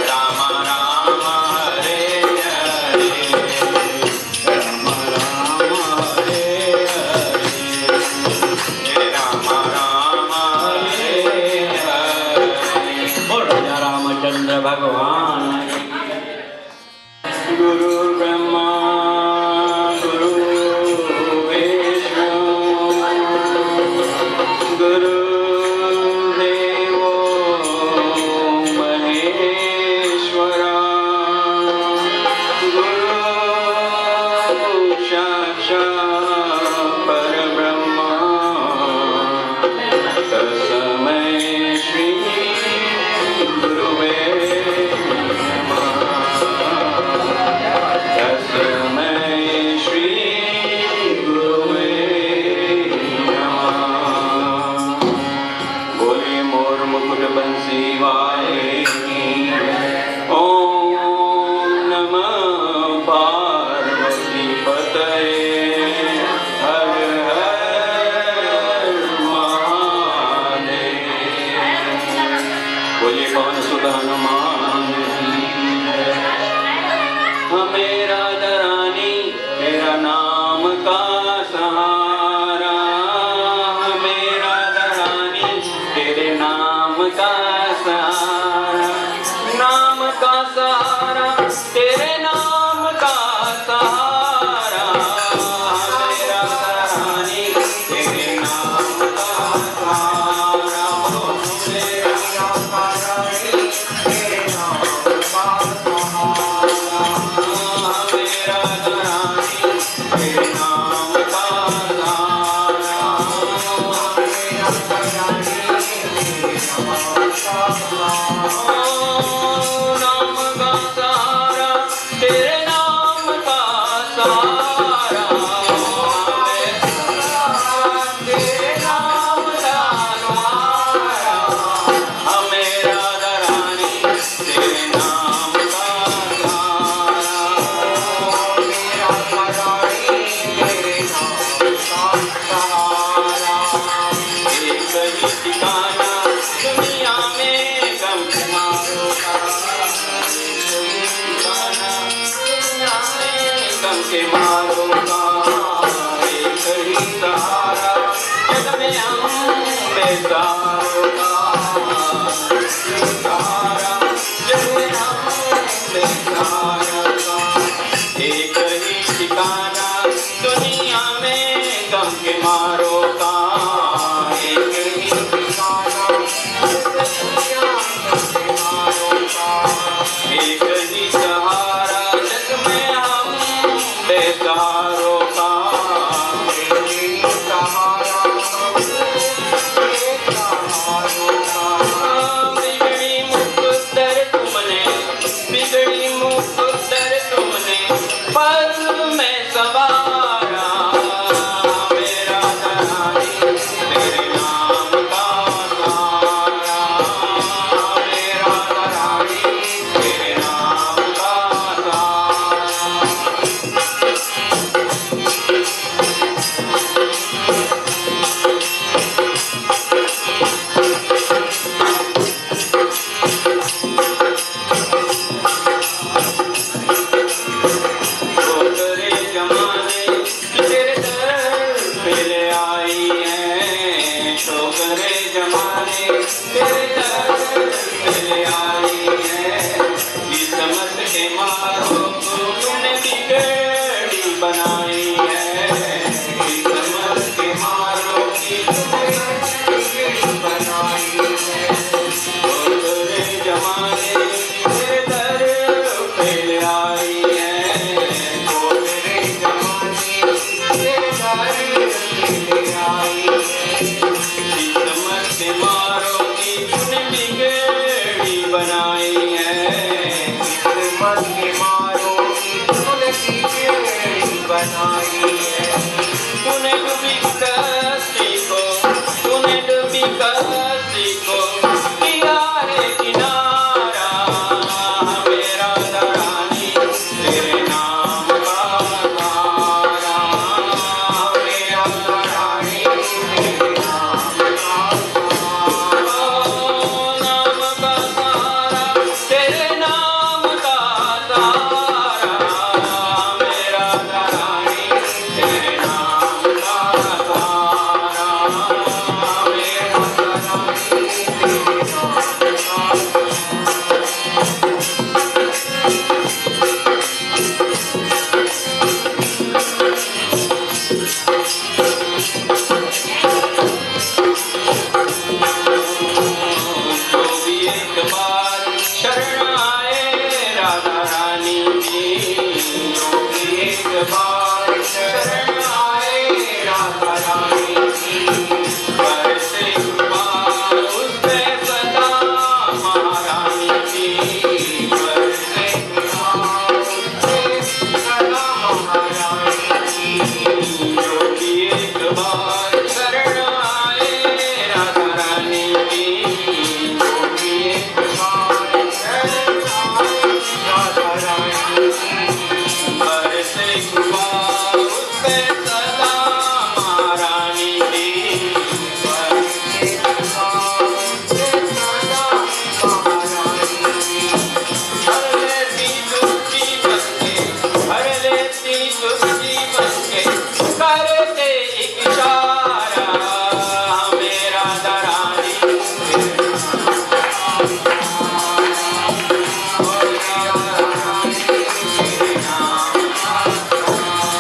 राम राम हरे हरे, राम राम हरे हरे, राम राम हरे हरे। बोल राजा रामचंद्र भगवान। गुरु ब्रह्मा गुरु विष्णु गुरु देवो महेश्वरा, गुरु साक्षात् परब्रह्मा तस्मै श्री गुरुवे एक ही ठिकाना दुनिया में गम के मारो का, एक ही ठिकाना दुनिया में मारो का, एक ही सहारा जग में हम बेसहारों का, एक ही सहारा बेसहारों का। बिगड़ी मुकद्दर तुमने, बिगड़ी मुकद्दर तुमने, पल में सवारा मेरा धरानी तेरे नाम का सहारा, मेरा धरानी तेरे नाम का सहारा। तूने डूबी कश्ती को, तूने डूबी कश्ती को किनारे किनारा मेरा धरानी तेरे नाम का सहारा, मेरा धरानी तेरे नाम का सहारा, नाम का सहारा तेरे नाम शरण आए राधा रानी की योगी एक बार शरण आए राधा रानी की बरसे कृपा उस पे सदा महारानी की बरसे कृपा उस पे सदा महारानी की योगी एक बार शरण आए राधा रानी की योगी एक बार शरण आए राधा रानी की बरसे कृपा उस पे सदा महारानी की बरसे कृपा उस पे सदा महारानी की हर लेती तुझी बंदे हर लेती तुझी बंदे करते इशारा मेरा दरानी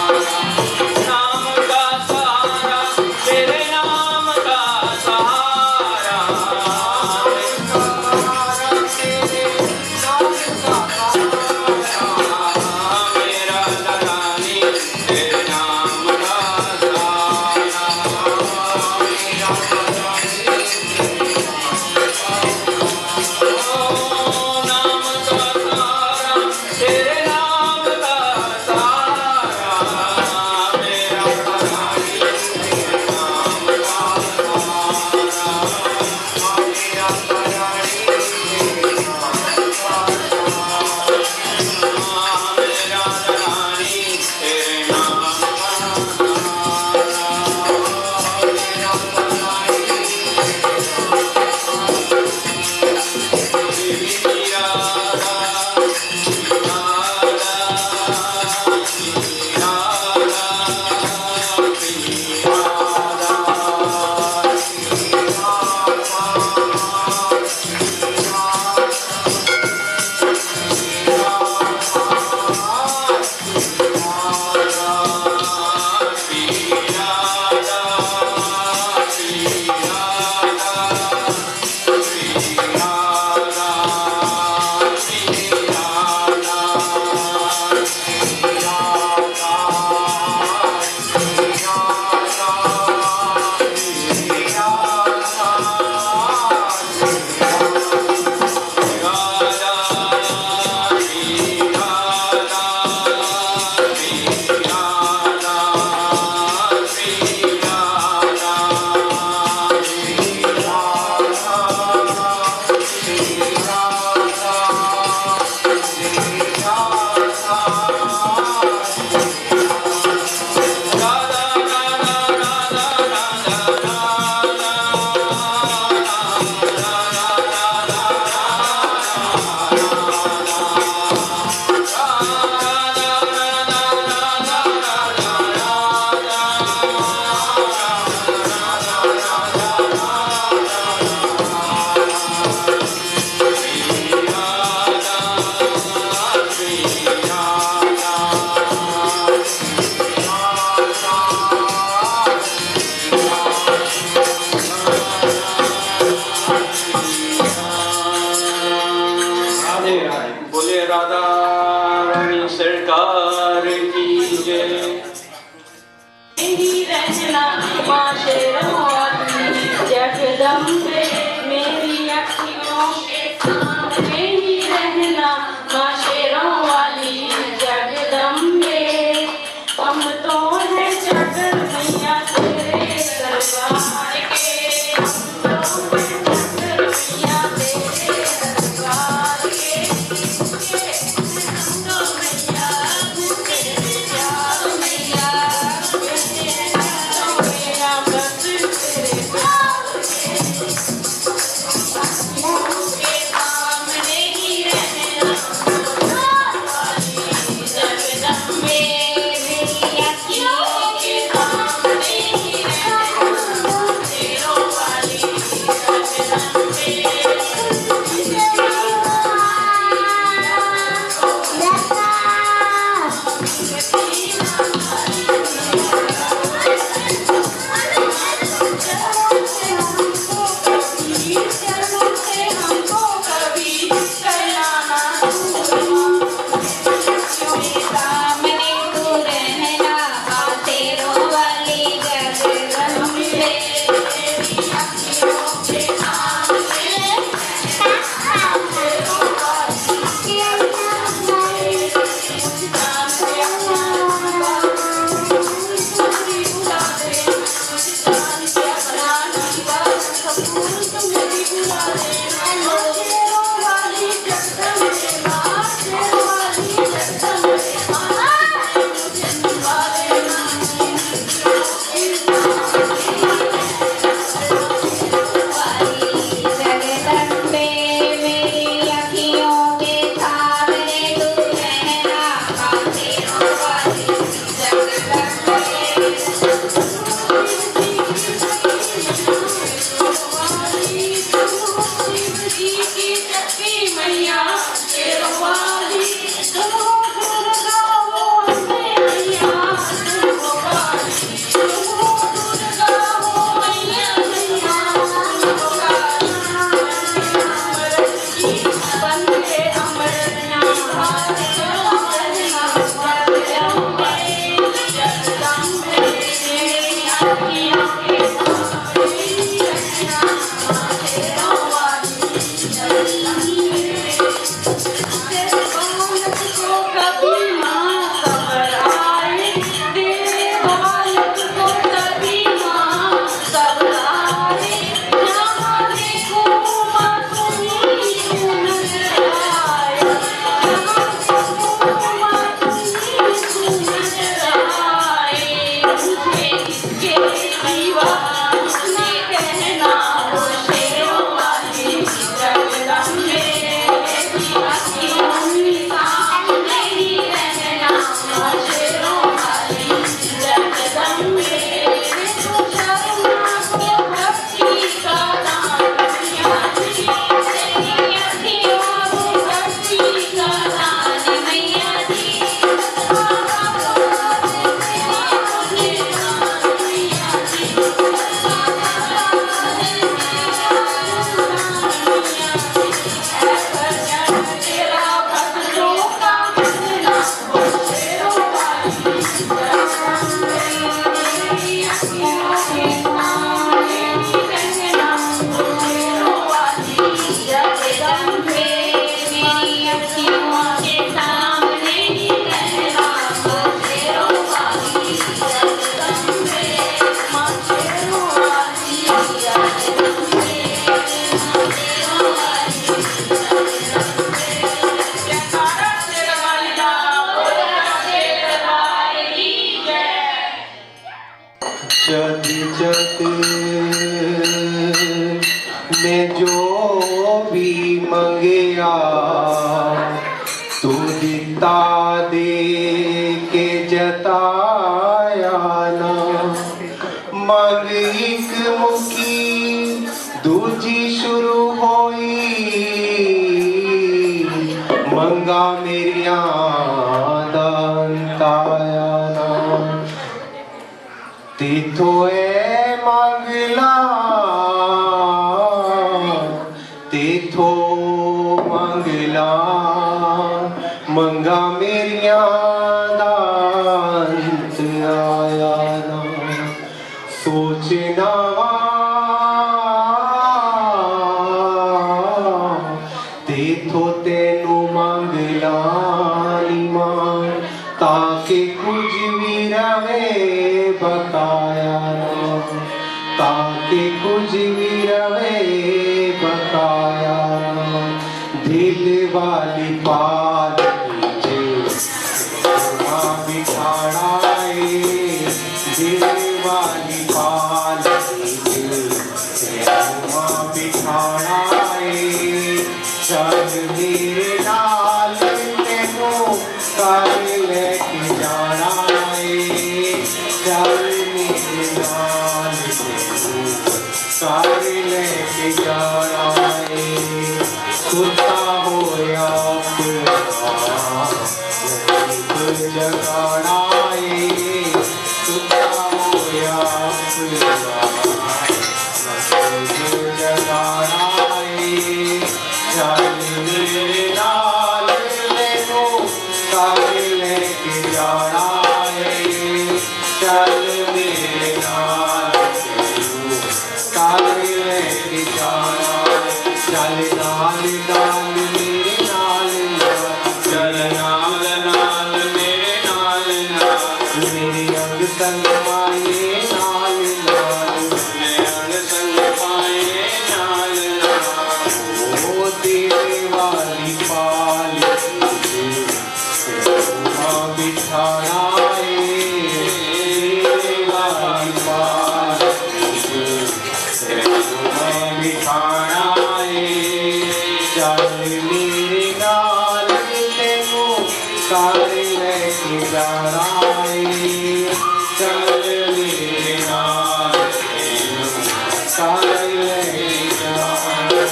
नाम का सहारा तेरे नाम का सहारा मेरा दरानी तेरे नाम का नाम का सहारा तेरे नाम का सहारा मेरा दरानी तेरे नाम का सहारा मेरा दरानी तेरे नाम का सहारा मेरा दरानी तेरे नाम बोले राधा रानी सरकार की जय। मेरी रचना माँ शेरों वाली जगदम्बे मेरी अखियों के सामने ही रहना माँ शेरों वाली जगदम्बे हम तो है जगत मैया तेरे दरबार के हम तो है जगत मैया तेरे दरबार के हम तो मैया तेरे प्यार मैया मेरा बस तेरे प्यार के शेरवाली तू दुर्गा हो मैया तू काली तू दुर्गा हो मैया तू काली बंदे अमरना हाथ जोड़ना बंदे जगदम्बे मेरी अखियों के सामने रखना शेरवाली जग में जो भी मंगया तू दिता दे के जताया ना मंग एक मुकी दूजी शुरू होई मंगा मेरिया दंताया ना तीथो ए मंगला तीथो मंगला मंगा मेरिया दांत आया ना सोचना तीथो तेनू मंगला मान ताकि कुछ भी रहे बकाया ताकि कुछ भी रहे बकाया दिल वाली पाल बिठाड़ाए दिल वाली पाल बिठाड़ाए चल मेरे नाल तेनू कर लेके जाना चल मेरे नाल कर लेके जाना सुता होया जगाना सुता होया जगाना चल मेरे नाल तेनू कर लेके जाना चल मेरे नाल कर लेके जाना चल नाल नाल मेरे नाल चल नाल नाल मेरे नाल मेरे अंग संग पाए नाल मेरे अंग संग पाए नाल ओ तेरे वाली पाल बिठाना बिठाना चल मेरे नाल तेनू कर लेके जाना चल मेरे नाल तेनू कर लेके जाना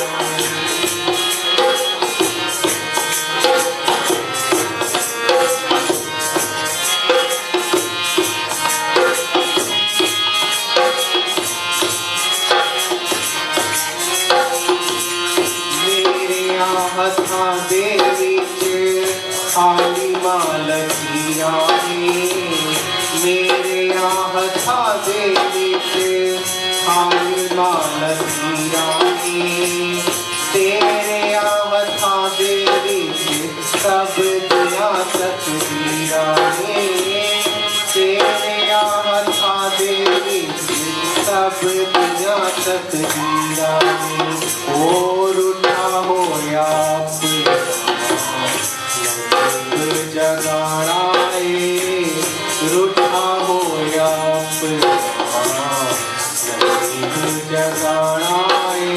खाली माल कियाने मेरे हथा देवी के खाली माल कियाने तेरे हथा देवी के सब दिया तकदीराने तेरे हथा देवी के सब दिया तकदीराने और उठा हो या जगाड़ाए रूठा हो या जगाड़ाए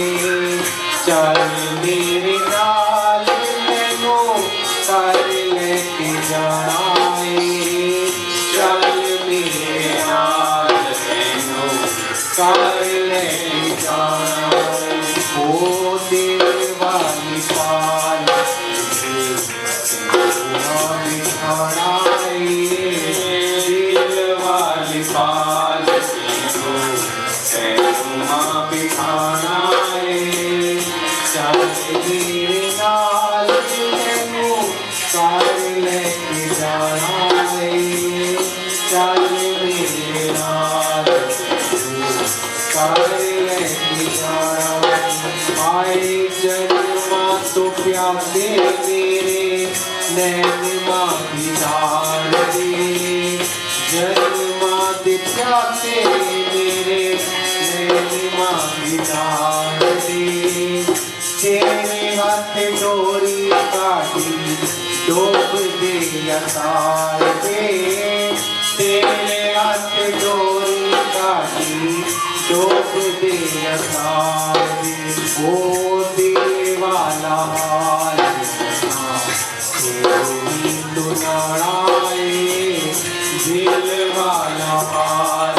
चल मेरे नाल मैनू कर लेके जाए चल मेरे नाल मैनू कर लेके जाए ओ दिल वाली पाल दिल वाली पाल बिठाना चल मेरे नाल मैनू कर लेके जाना चल मेरे नाल कर लेके जाना आए जन्मा तो प्यासे मेरे नैन माँ की धार दे जन्मा दे प्यासे मेरे नैन माँ की धार दे तेरे हाथ डोरी काटी डोब दे असार दे तेरे हाथ डोरी काटी डोब दे असार दे ओ दिल वाला हाल दुनाड़ाए दिल वाला हाल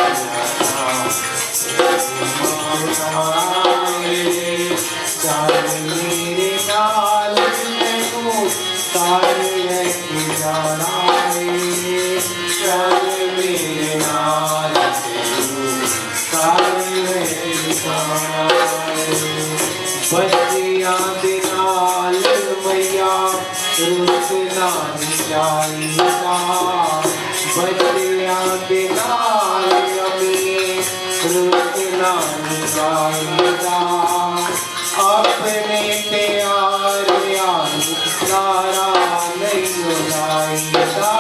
चल मेरे नाल मैनू कर लेके जाना चल मेरे नाल कर लेके जाना बच्चियां दे नाल मैया रुसना नहीं चाहिदा बच्चियां दे नाल अम्मी रुसना नहीं चाहिदा अपने प्यार नारा नहीं उड़ाईदा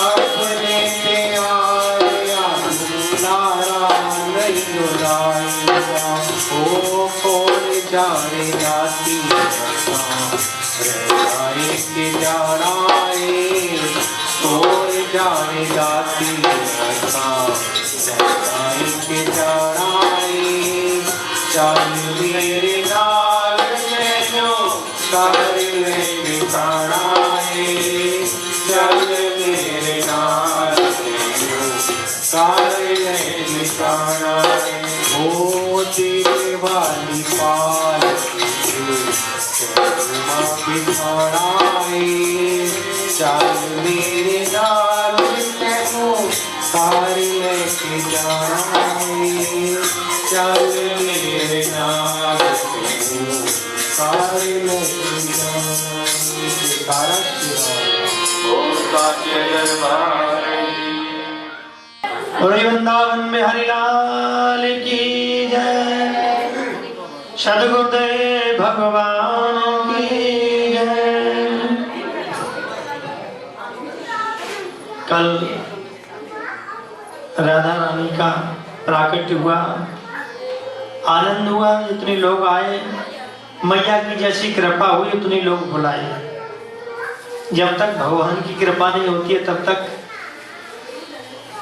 अपने प्यार नारा नहीं उड़ाईदा ओ कौन जाने जाती के जाना कौन जाने जाती के जाना चल मेरे नाल मैनू कर लेके जाना चल मेरे नाल मैनू कर लेके जाना ओ दिल वाली पाल बिठाड़ाए चल मेरे नाल मैनू कर लेके जाना चल मेरे नाल मैनू कर लेके जाना वृंदावन में हरिलाल की जय सद्गुरुदेव भगवान की जय। कल राधा रानी का प्राकट्य हुआ, आनंद हुआ, जितने लोग आए, मैया की जैसी कृपा हुई उतने लोग बुलाए। जब तक भगवान की कृपा नहीं होती है तब तक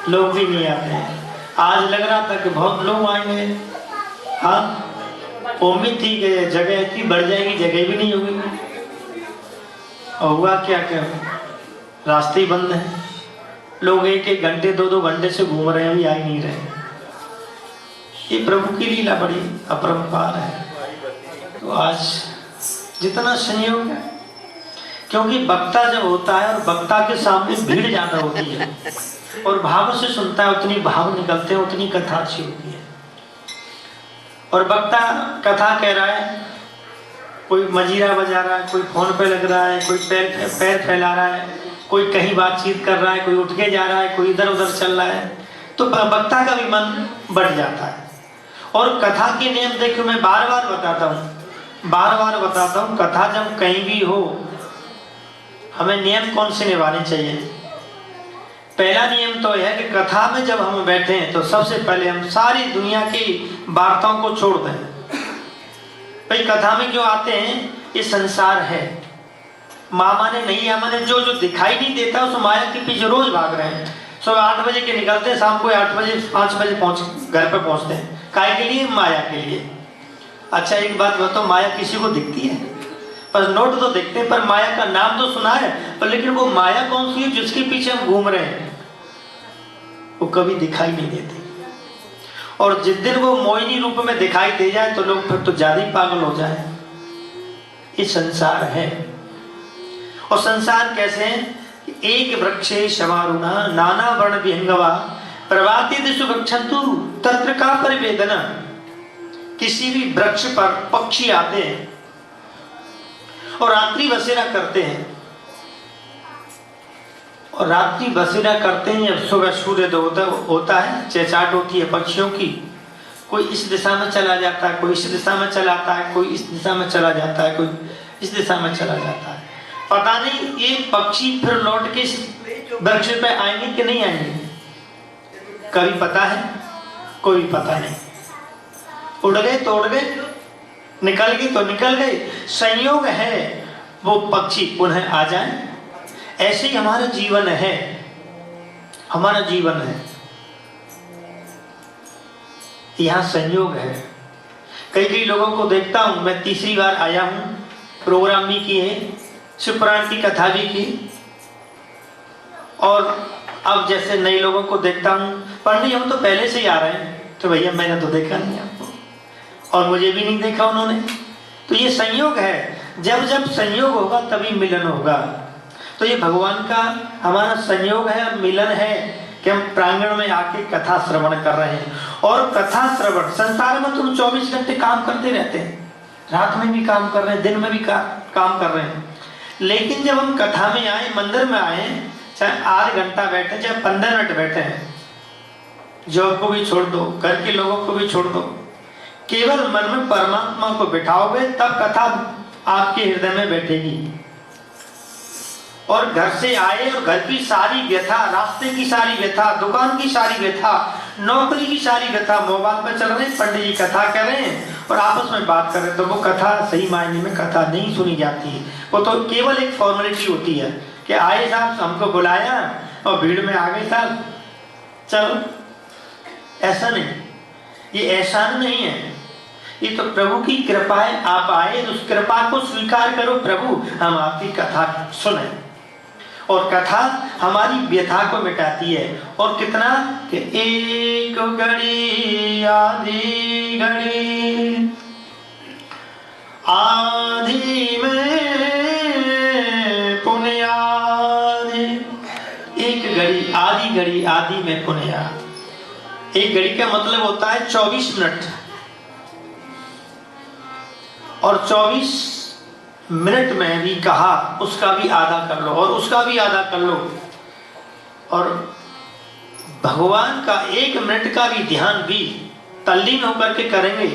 लोग भी नहीं आते हैं। आज लग रहा था कि बहुत लोग आएंगे, हाँ उम्मीद थी कि जगह इतनी बढ़ जाएगी, जगह भी नहीं होगी। और हुआ क्या क्या, रास्ते ही बंद हैं, लोग एक एक घंटे 2-2 घंटे से घूम रहे हैं, अभी आ ही नहीं रहे। ये प्रभु की लीला बड़ी अपरंपार है। तो आज जितना संयोग है, क्योंकि वक्ता जब होता है और वक्ता के सामने भीड़ ज्यादा होती है और भाव से सुनता है, उतनी भाव निकलते हैं, उतनी कथा अच्छी होती है। और वक्ता कथा कह रहा है, कोई मजीरा बजा रहा है, कोई फोन पे लग रहा है, कोई पैर फैला रहा है, कोई कहीं बातचीत कर रहा है, कोई उठ के जा रहा है, कोई इधर उधर चल रहा है, तो वक्ता का भी मन बढ़ जाता है। और कथा के नियम देखो, मैं बार बार बताता हूँ, कथा जब कहीं भी हो हमें नियम कौन से निभाने चाहिए। पहला नियम तो यह है कि कथा में जब हम बैठे हैं तो सबसे पहले हम सारी दुनिया की वार्ताओं को छोड़ दें। भाई कथा में जो आते हैं ये संसार है, मामा ने नहीं माने जो जो दिखाई नहीं देता उस माया के पीछे रोज भाग रहे हैं। सुबह 8 बजे के निकलते हैं, शाम को 8 बजे 5 बजे घर पे पहुंचते हैं। काय के लिए? माया के लिए। अच्छा एक बात बताओ, माया किसी को दिखती है? पर नोट तो दिखते हैं, पर माया का नाम तो सुना है, पर लेकिन वो माया कौन सी है जिसके पीछे हम घूम रहे हैं वो कभी दिखाई नहीं देती। और जिस दिन वो मोहिनी रूप में दिखाई दे जाए तो लोग फिर तो ज्यादा ही पागल हो जाए। ये संसार है। और संसार कैसे है? एक वृक्षे शमारुणा नाना वर्ण विहंगवा प्रभाति दिशु वृक्षंतु तत्र का परिवेदना। किसी भी वृक्ष पर पक्षी आते हैं और रात्रि बसेरा करते हैं, और रात्रि बसेरा करते हैं जब सुबह सूर्योदय होता है, चहचहाट होती है पक्षियों की, कोई इस दिशा में चला जाता है, कोई इस दिशा में चला आता है, कोई इस दिशा में चला जाता है, कोई इस दिशा में चला जाता है। पता नहीं ये पक्षी फिर लौट के वृक्ष पे आएंगे कि नहीं आएंगे, कभी पता है? कोई पता नहीं। उड़ गए तो उड़ गए, निकल गए तो निकल गए, संयोग है वो पक्षी पुनः आ जाए। ऐसे ही हमारा जीवन है, हमारा जीवन है, यहाँ संयोग है। कई लोगों को देखता हूं, मैं तीसरी बार आया हूं, प्रोग्राम भी किए, शिवपुराण की कथा भी की, और अब जैसे नए लोगों को देखता हूं, पंडित हम तो पहले से ही आ रहे हैं, तो भैया मैंने तो देखा नहीं आपको, और मुझे भी नहीं देखा उन्होंने। तो ये संयोग है, जब जब संयोग होगा तभी मिलन होगा। तो ये भगवान का हमारा संयोग है और मिलन है कि हम प्रांगण में आके कथा श्रवण कर रहे हैं। और कथा श्रवण, संसार में तुम 24 घंटे काम करते रहते हैं, रात में भी काम कर रहे हैं, दिन में भी काम कर रहे हैं, लेकिन जब हम कथा में आए, मंदिर में आए, चाहे 8 घंटा बैठे, चाहे 15 मिनट बैठे हैं, जॉब को भी छोड़ दो, घर के लोगों को भी छोड़ दो, केवल मन में परमात्मा को बिठाओगे तब कथा आपके हृदय में बैठेगी। और घर से आए और घर की सारी व्यथा, रास्ते की सारी व्यथा, दुकान की सारी व्यथा, नौकरी की सारी व्यथा, मोबाइल पर चल रहे हैं, पंडित जी कथा कर रहे हैं और आपस में बात कर रहे हैं, तो वो कथा सही मायने में कथा नहीं सुनी जाती है। वो तो केवल एक फॉर्मेलिटी होती है कि आए साहब, हमको बुलाया और भीड़ में आ गए साहब, चलो। ऐसा नहीं, ये एहसान नहीं है, ये तो प्रभु की कृपा है। आप आए, उस कृपा को स्वीकार करो, प्रभु हम आपकी कथा सुने। और कथा हमारी व्यथा को मिटाती है। और कितना कि एक घड़ी आधी घड़ी, आधी में पुण्याधी। एक घड़ी, आधी घड़ी, आधी में पुण्या। एक घड़ी का मतलब होता है 24 मिनट, और 24 मिनट में भी कहा उसका भी आधा कर लो, और उसका भी आधा कर लो। और भगवान का 1 मिनट का भी ध्यान भी तल्लीन होकर के करेंगे,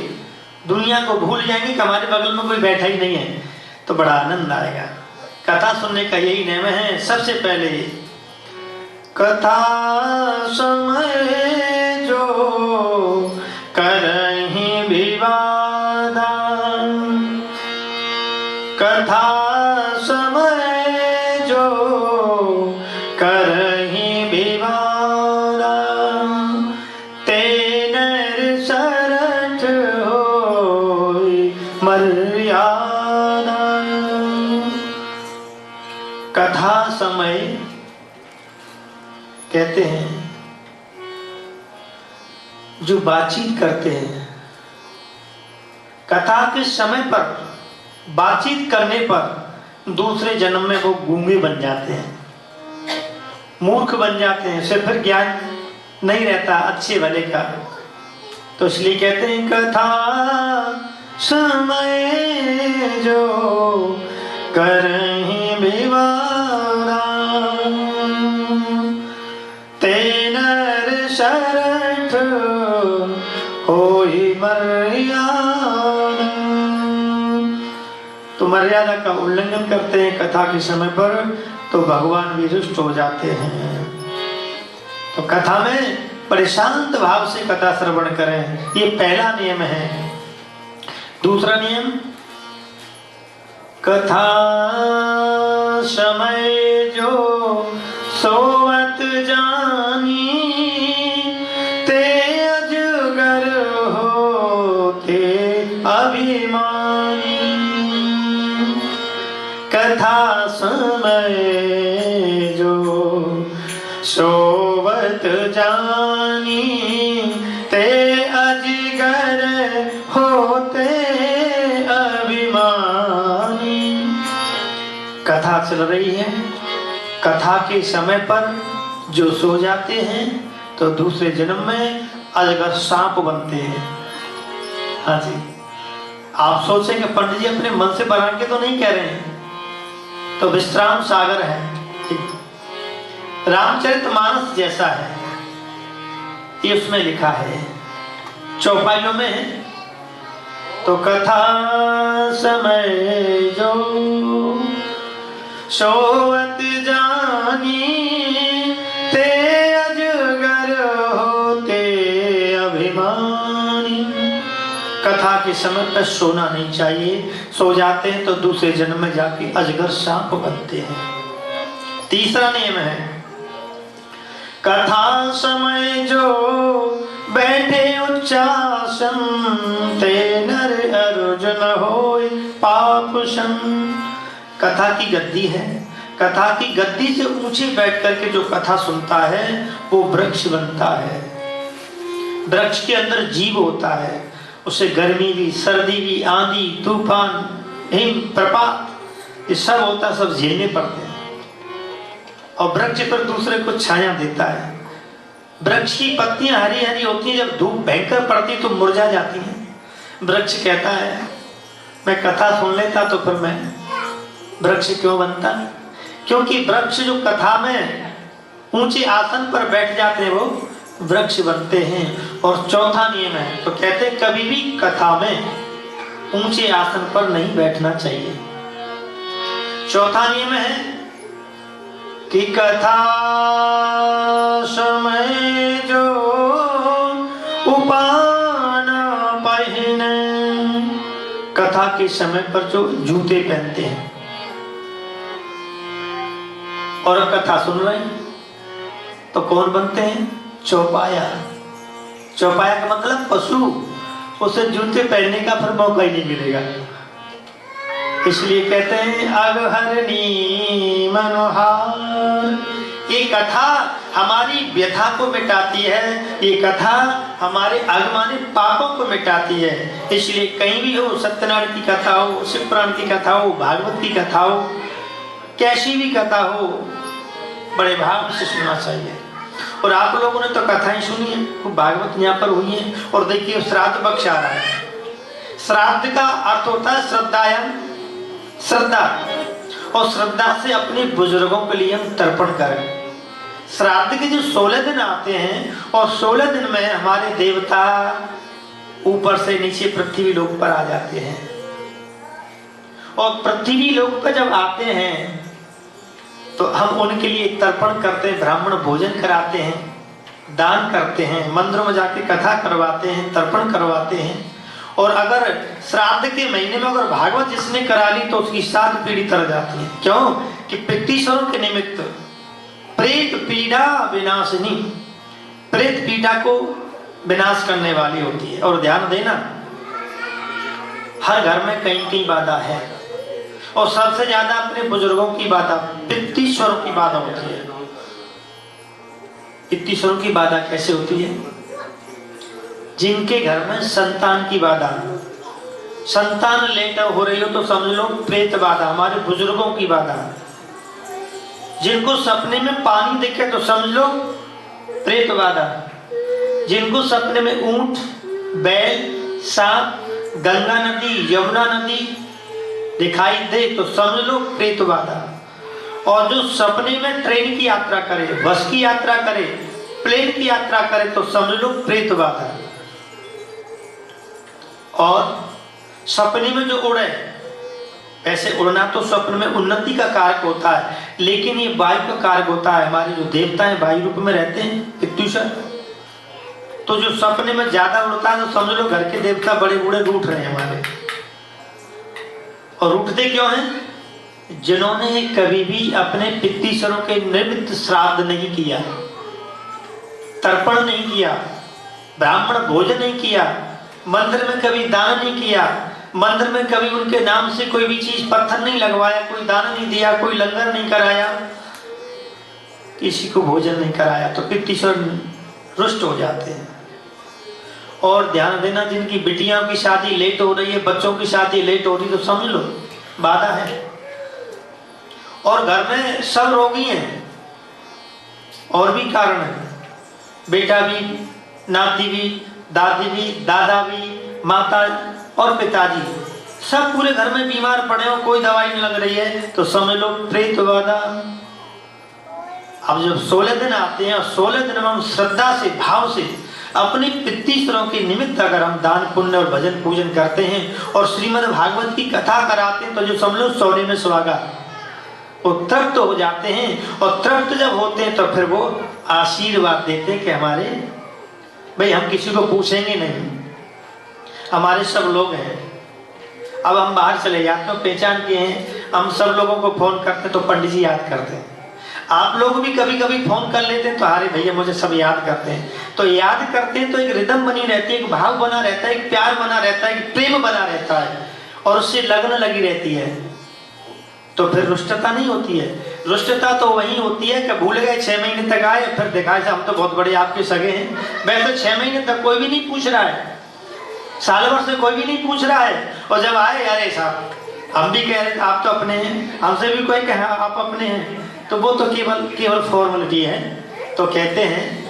दुनिया को भूल जाएंगे कि हमारे बगल में कोई बैठा ही नहीं है, तो बड़ा आनंद आएगा। कथा सुनने का यही नियम है। सबसे पहले कथा समय जो करहि विवादा, कथा समय जो करहि विवादा, ते नर सरठ होई मर्यादा। कथा समय कहते हैं जो बातचीत करते हैं, कथा के समय पर बातचीत करने पर दूसरे जन्म में वो गूंगे बन जाते हैं, मूर्ख बन जाते हैं, से फिर ज्ञान नहीं रहता अच्छे भले का। तो इसलिए कहते हैं कथा समय जो करहीं विवारा, ते नर शरठ होई मर्यादा। तो मर्यादा का उल्लंघन करते हैं कथा के समय पर तो भगवान भी रुष्ट हो जाते हैं। तो कथा में बड़े शांत भाव से कथा श्रवण करें, ये पहला नियम है। दूसरा नियम, कथा समय जो सोवत जानी, ते अजगर होते अभिमानी। कथा समय जो सोवत जानी, ते अजगर होते अभिमानी। कथा चल रही है, कथा के समय पर जो सो जाते हैं तो दूसरे जन्म में अजगर सांप बनते हैं। हाँ जी, आप सोचेंगे पंडित जी अपने मन से बना के तो नहीं कह रहे हैं, तो विश्राम सागर है, रामचरितमानस जैसा है, ये उसमें लिखा है चौपाइयों में। तो कथा समय जो सोवत जानी, ते अजगर होते अभिमानी। कथा के समय पर सोना नहीं चाहिए, सो जाते हैं तो दूसरे जन्म में जाके अजगर सांप बनते हैं। तीसरा नियम है, कथा समय जो बैठे उच्चासन, ते नर अर्जुन होय पापुषम। कथा की गद्दी है, कथा की गद्दी से ऊंचे बैठ करके जो कथा सुनता है वो वृक्ष बनता है। वृक्ष के अंदर जीव होता है, उसे गर्मी भी, सर्दी भी, आंधी, तूफान, हिम प्रपात, ये सब होता है, सब झेलने पड़ते हैं। और वृक्ष पर दूसरे को छाया देता है। वृक्ष की पत्तियां हरी हरी होती हैं, जब धूप भयंकर पड़ती तो मुरझा जाती हैं। वृक्ष कहता है मैं कथा सुन लेता तो फिर मैं वृक्ष क्यों बनता? क्योंकि वृक्ष जो कथा में ऊंचे आसन पर बैठ जाते हैं वो वृक्ष बनते हैं। और चौथा नियम है, तो कहते हैं कभी भी कथा में ऊंचे आसन पर नहीं बैठना चाहिए। चौथा नियम है कि कथा समय जो उपान पहने, कथा के समय पर जो जूते पहनते हैं और कथा सुन रहे हैं तो कौन बनते हैं? चौपाया। चौपाया का मतलब पशु, उसे जूते पहनने का फिर मौका ही नहीं मिलेगा। इसलिए कहते हैं अगहरणी मनोहार। ये कथा हमारी व्यथा को मिटाती है, ये कथा हमारे आगमानी पापों को मिटाती है। इसलिए कहीं भी हो, सत्यनारायण की कथा हो, शिव पुराण की कथा हो, भागवत की कथा हो, कैसी भी कथा हो, बड़े भाव से सुनना चाहिए। और आप लोगों ने तो कथाएं सुनी है, वो भागवत यहाँ पर हुई है। और देखिए श्राद्ध पक्ष आ रहा है। श्राद्ध का अर्थ होता है श्रद्धायाम, श्रद्धा, और श्रद्धा से अपने बुजुर्गों के लिए हम तर्पण करें। श्राद्ध के जो 16 दिन आते हैं और 16 दिन में हमारे देवता ऊपर से नीचे पृथ्वी लोक पर आ जाते हैं। और पृथ्वी लोक पर जब आते हैं तो हम उनके लिए तर्पण करते हैं, ब्राह्मण भोजन कराते हैं, दान करते हैं, मंदिरों में जाके कथा करवाते हैं, तर्पण करवाते हैं। और अगर श्राद्ध के महीने में अगर भागवत जिसने करा ली तो उसकी 7 पीढ़ी तर जाती है। क्यों? कि पितृस्वरों के निमित्त प्रेत पीड़ा विनाशिनी, प्रेत पीड़ा को विनाश करने वाली होती है। और ध्यान देना, हर घर में कहीं कहीं बाधा है, और सबसे ज्यादा अपने बुजुर्गों की बाधा, पितृस्वरों की बाधा होती है। पितृस्वरों की बाधा कैसे होती है? जिनके घर में संतान की बाधा, संतान लेट हो रही हो तो समझ लो प्रेत बाधा, हमारे बुजुर्गों की बाधा। जिनको सपने में पानी दिखे तो समझ लो प्रेत बाधा। जिनको सपने में ऊंट, बैल, सांप, गंगा नदी, यमुना नदी दिखाई दे तो समझ लो प्रेत बाधा। और जो सपने में ट्रेन की यात्रा करे, बस की यात्रा करे, प्लेन की यात्रा करे तो समझ लो प्रेत बाधा। और सपने में जो उड़े, ऐसे उड़ना तो स्वप्न में उन्नति का कारक होता है, लेकिन ये वायु का कारक होता है। हमारे जो देवता हैं वायु रूप में रहते हैं, पितृषण। तो जो सपने में ज्यादा उड़ता है तो समझ लो घर के देवता बड़े बूढ़े रूठ रहे हैं हमारे। और रूठते क्यों हैं? जिन्होंने कभी भी अपने पितृषणों के निमित्त श्राद्ध नहीं किया, तर्पण नहीं किया, ब्राह्मण भोजन नहीं किया, मंदिर में कभी दान नहीं किया, मंदिर में कभी उनके नाम से कोई भी चीज पत्थर नहीं लगवाया, कोई दान नहीं दिया, कोई लंगर नहीं कराया, किसी को भोजन नहीं कराया, तो पितृषण रुष्ट हो जाते हैं। और ध्यान देना, जिनकी बिटियां की शादी लेट हो रही है, बच्चों की शादी लेट हो रही, तो समझ लो बाधा है। और घर में सब रोगी हैं, और भी कारण है, बेटा भी, नाती भी, दादी भी, दादा भी, माता और पिताजी, सब पूरे घर में बीमार पड़े हो, कोई दवाई नहीं लग रही है, तो समझ लो प्रेत बाधा। अब जब 16 दिन आते हैं और 16 दिन में हम श्रद्धा से, भाव से अपने पितृषणों के निमित्त अगर हम दान पुण्य और भजन पूजन करते हैं और श्रीमद् भागवत की कथा कराते हैं, तो जो समझ लो सोने में सुहागा, वो तृप्त हो जाते हैं। और तृप्त जब होते हैं तो फिर वो आशीर्वाद देते हैं कि हमारे भाई, हम किसी को पूछेंगे नहीं, हमारे सब लोग हैं। अब हम बाहर चले जाते हैं, पहचान के हैं, हम सब लोगों को फोन करते तो पंडित जी याद करते हैं। आप लोग भी कभी कभी फोन कर लेते हैं तो अरे भैया मुझे सब याद करते हैं। तो याद करते हैं तो एक रिदम बनी रहती है, एक भाव बना रहता है, एक प्यार बना रहता है, एक प्रेम बना रहता है, और उससे लगन लगी रहती है। तो फिर रुष्टता नहीं होती है। रुष्टता तो वही होती है कि भूल गए, 6 महीने तक आए, फिर देखा हम तो बहुत बड़े आपके सगे हैं। वैसे 6 महीने तक कोई भी नहीं पूछ रहा है, साल भर से कोई भी नहीं पूछ रहा है, और जब आए अरे साहब हम भी कह रहे आप तो अपने हैं, हमसे भी कोई कहा आप अपने हैं, तो वो तो केवल फॉर्मेलिटी है। तो कहते हैं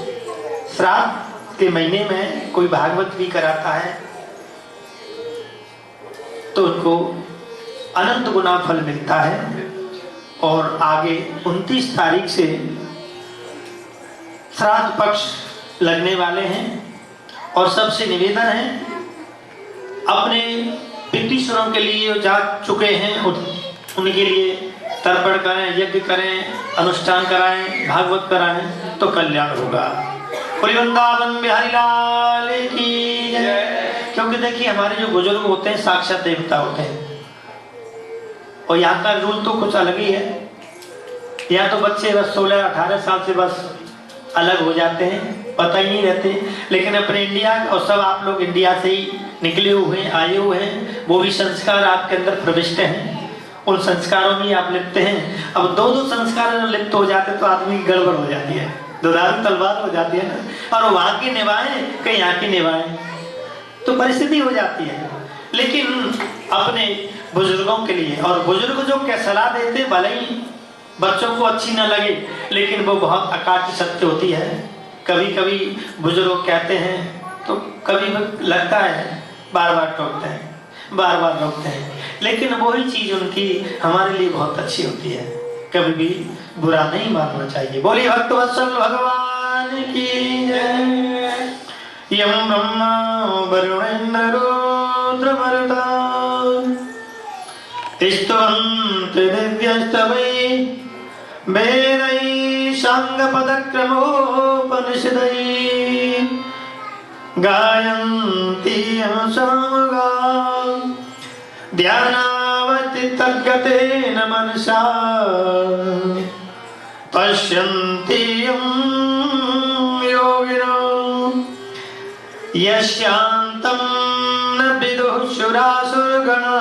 श्राद्ध के महीने में कोई भागवत भी कराता है तो उनको अनंत गुना फल मिलता है। और आगे 29 तारीख से श्राद्ध पक्ष लगने वाले हैं, और सबसे निवेदन है अपने पितृषणों के लिए जो जा चुके हैं उनके लिए तर्पण करें, यज्ञ करें, अनुष्ठान कराएं, भागवत कराएं, तो कल्याण होगा। वृंदावन बिहारी लाल की जय। क्योंकि देखिए हमारे जो बुजुर्ग होते हैं साक्षात देवता होते हैं, और यहाँ का रूल तो कुछ अलग ही है। यहाँ तो बच्चे बस 16-18 साल से बस अलग हो जाते हैं, पता ही नहीं रहते। लेकिन अपने इंडिया, और सब आप लोग इंडिया से ही निकले हुए हैं, आए हुए हैं, वो भी संस्कार आपके अंदर प्रविष्ट हैं, उन संस्कारों में आप लिप्त हैं। अब 2-2 संस्कार में लिप्त हो जाते तो आदमी की गड़बड़ हो जाती है, दुधारू तलवार हो जाती है ना, और वहां की निभाएं कहीं यहाँ की निभाएं, तो परिस्थिति हो जाती है। लेकिन अपने बुजुर्गों के लिए, और बुजुर्ग जो क्या सलाह देते, भले ही बच्चों को अच्छी न लगे, लेकिन वो बहुत अकाट्य सत्य होती है। कभी कभी बुजुर्ग कहते हैं तो कभी लगता है बार बार टोकते हैं, बार बार रोकते हैं, लेकिन वही चीज उनकी हमारे लिए बहुत अच्छी होती है। कभी भी बुरा नहीं मानना चाहिए। बोलिए भक्तवत्सल भगवान की जय। यम ब्रह्मा वरुणेन्द्र रुद्र मरुता स्तवन्ति दिव्यस्तवै वेदै साङ्गपदक्रमोपनिषदै गायन्ति सामगा ध्यानावति तद्गतेन मनसा पश्यन्ति योगिनो यस्यान्तं न विदुः सुरासुरगणा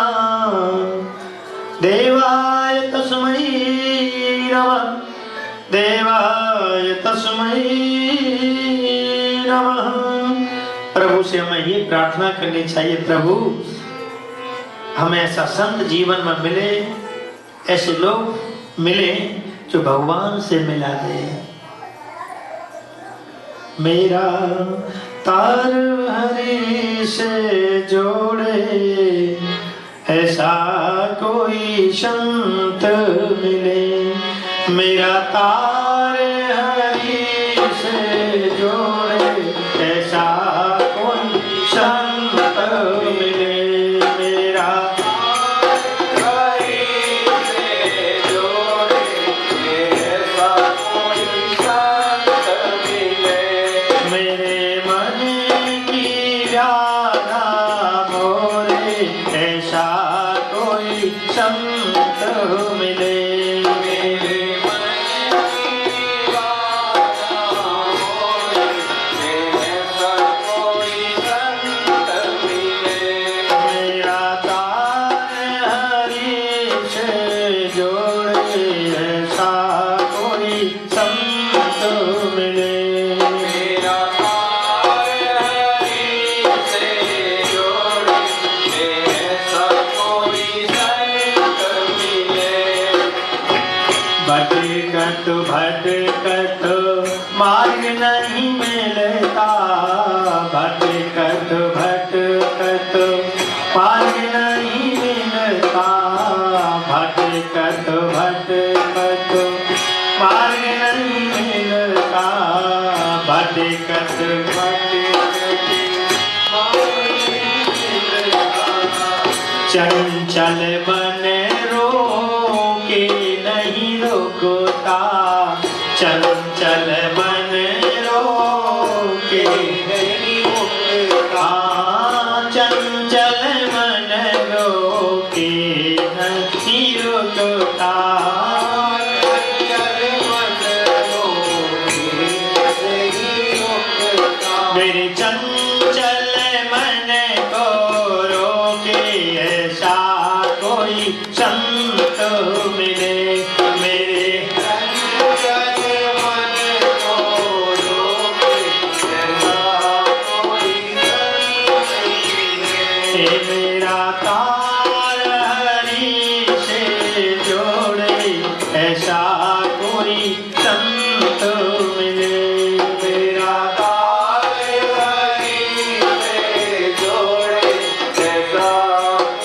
देवाय तस्मै नमः, देवाय तस्मै नमः। प्रभु से हमें ये प्रार्थना करनी चाहिए, प्रभु हमें ऐसा संत जीवन में मिले, ऐसे लोग मिले जो भगवान से मिला दे। मेरा तार हरि से जोड़े ऐसा कोई संत मिले। मेरा तार हरि से जोड़े ऐसा कोई संत मिले। मेरा हरि से जोड़े ऐसा कोई संत मिले। मेरे मन की व्याधा मोरे ऐसा कोई संत मिले। मेरे मन की बाधा मोरे ऐसा कोई संत मिले। मेरा तार हरि से जोड़े ऐसा कोई संत मिले। मेरा तार हरि से जोड़े ऐसा कोई संत मिले। भटकत भटकत मार्ग नहीं मिलता। भटकत भटकत मार्ग नहीं मिलता। भटकत भटकत मार्ग नहीं मिलता। भटकत भटकत मार्ग नहीं मिलता। चंचल मन रोके नहीं रोकता। चंचल मन रोके नहीं रोकता। चंचल मन रोके नहीं रोकता। चंचल मन रोके नहीं रोकता। मेरे चंचल मन को रोके ऐसा कोई संत मिले। मेरे चंचल मन को रोके ऐसा कोई संत मिले। हे मेरा तार हरि से जोड़े ऐसा कोई संत मिले। मेरा तार हरि से जोड़े ऐसा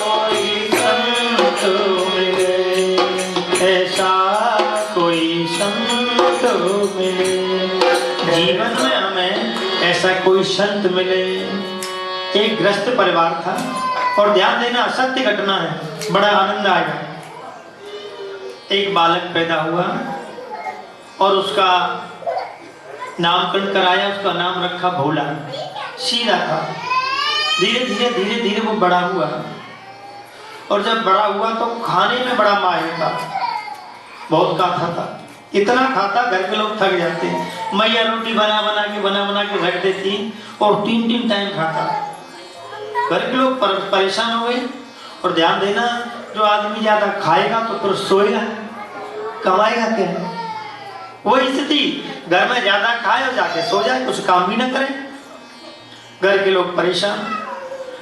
कोई संत मिले। ऐसा कोई संत मिले। जीवन में हमें ऐसा कोई संत मिले। एक ग्रस्त परिवार था और ध्यान देना सत्य घटना है, बड़ा आनंद आएगा। एक बालक पैदा हुआ और उसका नामकरण कराया। उसका नाम रखा भोला। सीधा था। धीरे धीरे धीरे वो बड़ा हुआ और जब बड़ा हुआ तो खाने में बड़ा माहिर था। बहुत खाता था। इतना खाता घर के लोग थक जाते। मैया रोटी बना बना के रख देती और 3 टाइम खाता। घर के लोग परेशान हो गए। और ध्यान देना, जो आदमी ज्यादा खाएगा तो फिर सोएगा, कमाएगा क्या? वही स्थिति, घर में ज्यादा खाए और जाके सो जाए, कुछ काम भी ना करे। घर के लोग परेशान।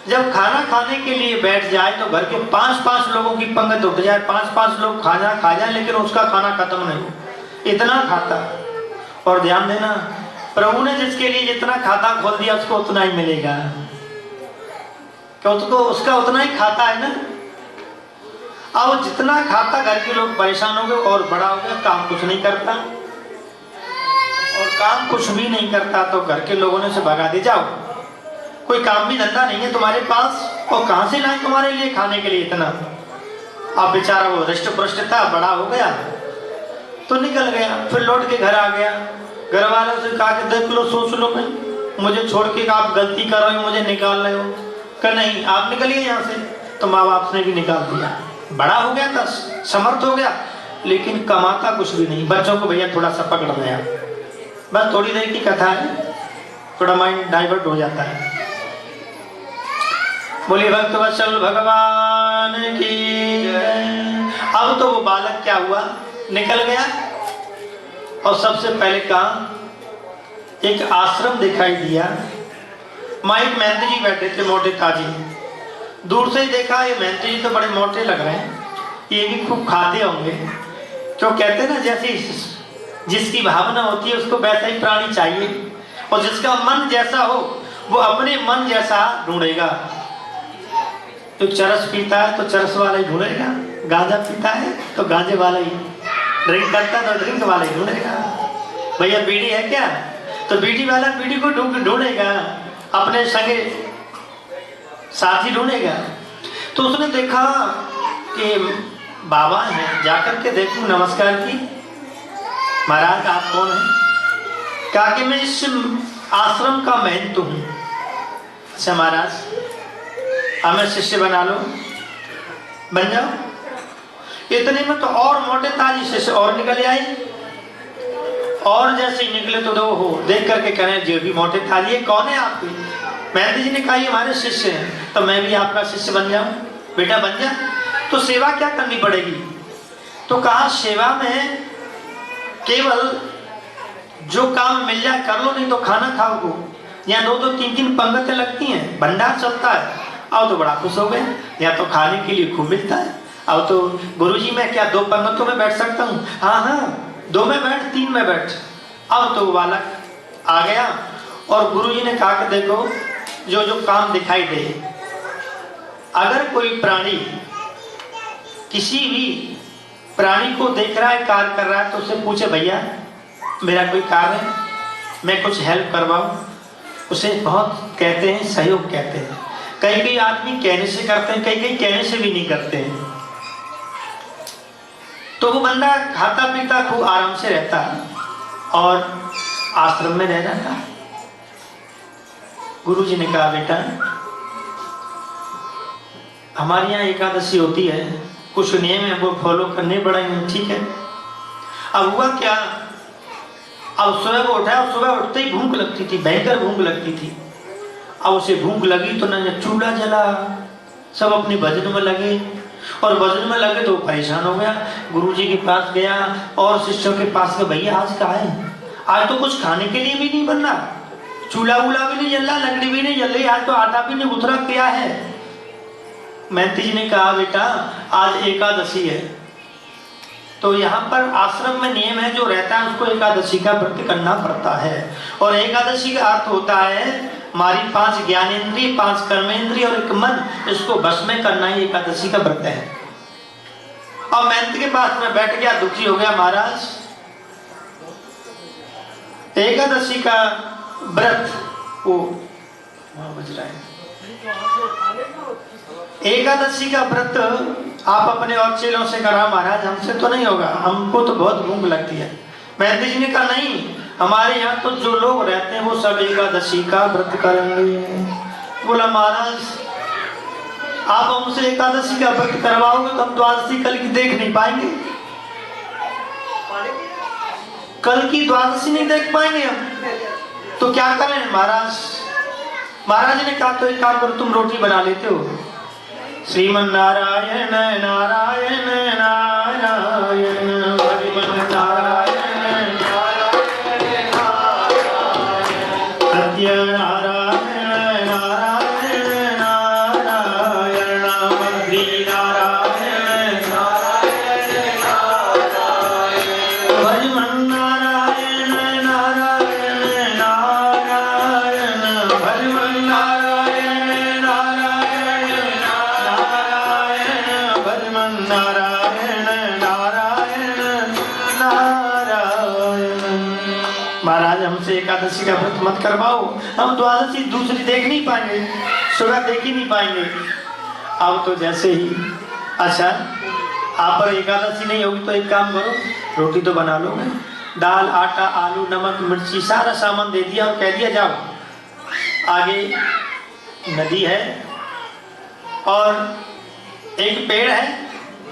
जब खाना खाने के लिए बैठ जाए तो घर के 5-5 लोगों की पंगत उठ जाए। 5-5 लोग खाना खा जाए लेकिन उसका खाना खत्म नहीं। इतना खाता। और ध्यान देना, प्रभु ने जिसके लिए जितना खाता खोल दिया उसको उतना ही मिलेगा। क्या उसका उतना ही खाता है ना। अब जितना खाता, घर के लोग परेशान हो गए और बड़ा हो गया, काम कुछ नहीं करता। और काम कुछ भी नहीं करता तो घर के लोगों ने उसे भगा दे, जाओ, कोई काम भी धंधा नहीं है तुम्हारे पास और कहां से लाए तुम्हारे लिए खाने के लिए इतना। अब बेचारा वो हृष्ट पुष्ट था, बड़ा हो गया तो निकल गया। फिर लौट के घर आ गया। घर वालों से कहा कि देख लो, सोच लो, भाई मुझे छोड़ के आप गलती कर रहे हो, मुझे निकाल रहे हो। कहा नहीं, आप निकलिए यहाँ से। तो माँ बाप ने भी निकाल दिया। बड़ा हो गया था, समर्थ हो गया, लेकिन कमाता कुछ भी नहीं। बच्चों को भैया थोड़ा सा पकड़ गया, बस थोड़ी देर की कथा है, थोड़ा माइंड डाइवर्ट हो जाता है। बोलिए भक्तवत्सल भगवान की जय। अब तो वो बालक क्या हुआ, निकल गया और सबसे पहले कहा, एक आश्रम दिखाई दिया। माइक महंत जी बैठे थे, मोटे ताजी। दूर से ही देखा, ये महंत जी तो बड़े मोटे लग रहे हैं, ये भी खूब खाते होंगे। क्यों कहते हैं ना, जैसी जिसकी भावना होती है उसको वैसा ही प्राणी चाहिए, और जिसका मन जैसा हो वो अपने मन जैसा ढूंढेगा। तो चरस पीता है तो चरस वाला ही ढूंढेगा, गांजा पीता है तो गांजे वाला ही, ड्रिंक करता है तो ड्रिंक वाला ही ढूंढेगा। भैया बीड़ी है क्या, तो बीड़ी वाला बीड़ी को ढूंढेगा, अपने संगे साथी ढूंढेगा। तो उसने देखा कि बाबा हैं, जाकर के देखूं, नमस्कार की, महाराज आप कौन हैं? कहा कि मैं इस आश्रम का महंत हूँ। अच्छा महाराज, हमें शिष्य बना लो, बन जाओ। इतने में तो और मोटे ताजी शिष्य और निकल आए, और जैसे ही निकले तो हो देख करके कह रहे जो भी मोटे थाली है, कौन है आपके? महंत जी ने कहा ये हमारे शिष्य हैं। तो मैं भी आपका शिष्य बन जाऊं? बेटा बन जा। तो सेवा क्या करनी पड़ेगी? तो कहा सेवा में केवल जो काम मिल जाए कर लो, नहीं तो खाना खाओ को। यहाँ 2-2 3-3 पंगतें लगती हैं, भंडार चलता है। अब तो बड़ा खुश हो गए, यहाँ तो खाने के लिए खूब मिलता है। अब तो गुरुजी मैं क्या 2 पंगतों में बैठ सकता हूँ? हाँ 2 में बैठ, 3 में बैठ। अब तो बालक आ गया और गुरुजी ने कहा कि देखो जो जो काम दिखाई दे, अगर कोई प्राणी किसी भी प्राणी को देख रहा है, कार्य कर रहा है, तो उससे पूछे भैया मेरा कोई कार्य है, मैं कुछ हेल्प करवाऊं, उसे बहुत कहते हैं सहयोग कहते हैं। कई कई आदमी कहने से करते हैं, कई कई कहने से भी नहीं करते हैं। तो वो बंदा खाता पीता खूब आराम से रहता और आश्रम में रह जाता। गुरुजी ने कहा बेटा हमारे यहाँ एकादशी होती है, कुछ नियम है वो फॉलो करने पड़ेंगे, ठीक है। अब हुआ क्या, अब सुबह को उठा और सुबह उठते ही भूख लगती थी, भयंकर भूख लगती थी। अब उसे भूख लगी तो न चूल्हा जला, सब अपने भजन में लगे, और भजन में लगे तो परेशान हो गया। गुरुजी के पास गया और शिष्यों के पास गया, भैया आज कहा है, आज तो कुछ खाने के लिए भी नहीं बन रहा, चूल्हा वूल्हा भी नहीं जल रहा, लकड़ी भी नहीं जल रही, आज तो आटा भी नहीं उतरा, क्या है? महंत जी ने कहा बेटा आज एकादशी है, तो यहाँ पर आश्रम में नियम है, जो रहता है उसको एकादशी का व्रत करना पड़ता है। और एकादशी का अर्थ होता है हमारी 5 ज्ञानेंद्रिय, 5 कर्मेंद्रिय और 1 मन, इसको बस में करना ही एकादशी का व्रत है। और महंत के पास में बैठ गया, दुखी हो गया, महाराज एकादशी का व्रत वो बज रहा है, एकादशी का व्रत आप अपने और चेलों से करा महाराज, हमसे तो नहीं होगा, हमको तो बहुत भूख लगती है। महंत जी ने कहा नहीं, हमारे यहाँ तो जो लोग रहते हैं वो सब एकादशी का व्रत करेंगे। बोला महाराज आप हमसे एकादशी का व्रत करवाओगे तो हम द्वादशी कल की देख नहीं पाएंगे, कल की द्वादशी नहीं देख पाएंगे हम, तो क्या करें महाराज? महाराज ने कहा तो एक काम करो, तुम रोटी बना लेते हो। श्रीमन नारायण नारायण नारायण हरिमन नारायण नारायण सत्य नारायण नारायण नारायण मंत्री नारायण नारायण हरिमन नारायण नारायण नारायण हरिमन नारायण नारायण नारायण नारायण। महाराज हमसे एकादशी का व्रत मत करवाओ, हम द्वादशी दूसरी देख नहीं पाएंगे, सुबह देख ही नहीं पाएंगे। अब तो जैसे ही अच्छा आप पर एकादशी नहीं होगी तो एक काम करो, रोटी तो बना लो, दाल आटा आलू नमक मिर्ची सारा सामान दे दिया और कह दिया जाओ आगे नदी है और एक पेड़ है,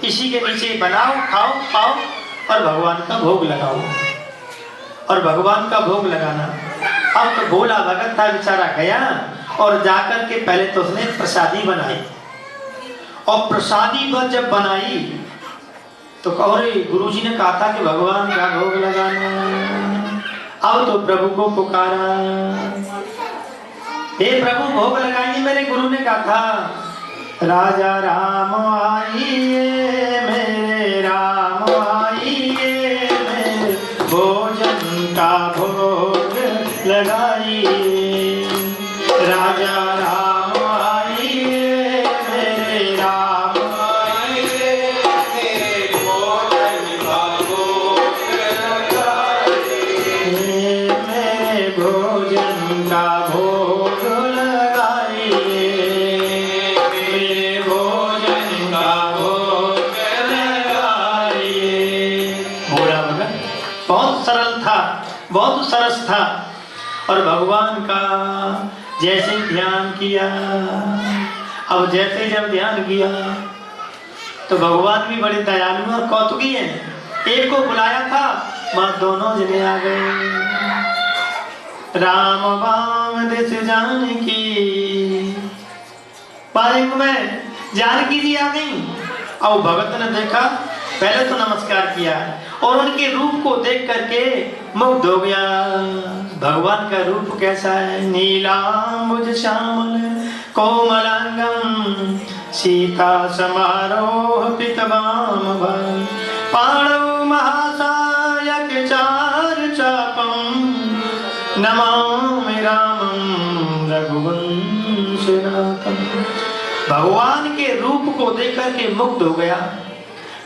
इसी के नीचे बनाओ खाओ खाओ और भगवान का भोग लगाओ। और भगवान का भोग लगाना, अब तो भोला भगत था बेचारा, गया और जाकर के पहले तो उसने प्रसादी बनाई, और प्रसादी पर जब बनाई तो कौरे गुरुजी ने कहा था कि भगवान का भोग लगाना। अब तो प्रभु को पुकारा, हे प्रभु भोग लगाइए। मेरे गुरु ने कहा था राजा राम आइए मेरे राम आइए मेरे भोजन का भोग लगाइए, बहुत सरल था, बहुत सरस था। और भगवान का जैसे ध्यान किया, अब जैसे जब ध्यान किया तो भगवान भी बड़े दयालु और कौतुकी हैं। एक को बुलाया था, वहां दोनों जने आ गए। राम वाम दिस जानकी, पारिंग में जानकी जी आ गई। और भगत ने देखा, पहले तो नमस्कार किया और उनके रूप को देख करके मुग्ध हो गया। भगवान का रूप कैसा है? नीलांबुज श्यामल कोमलांगम सीता समारोह पितवाम भय पाणौ महासायक चार चापम नमामि रामं रघुवंशनाथम। भगवान के रूप को देख करके मुग्ध हो गया।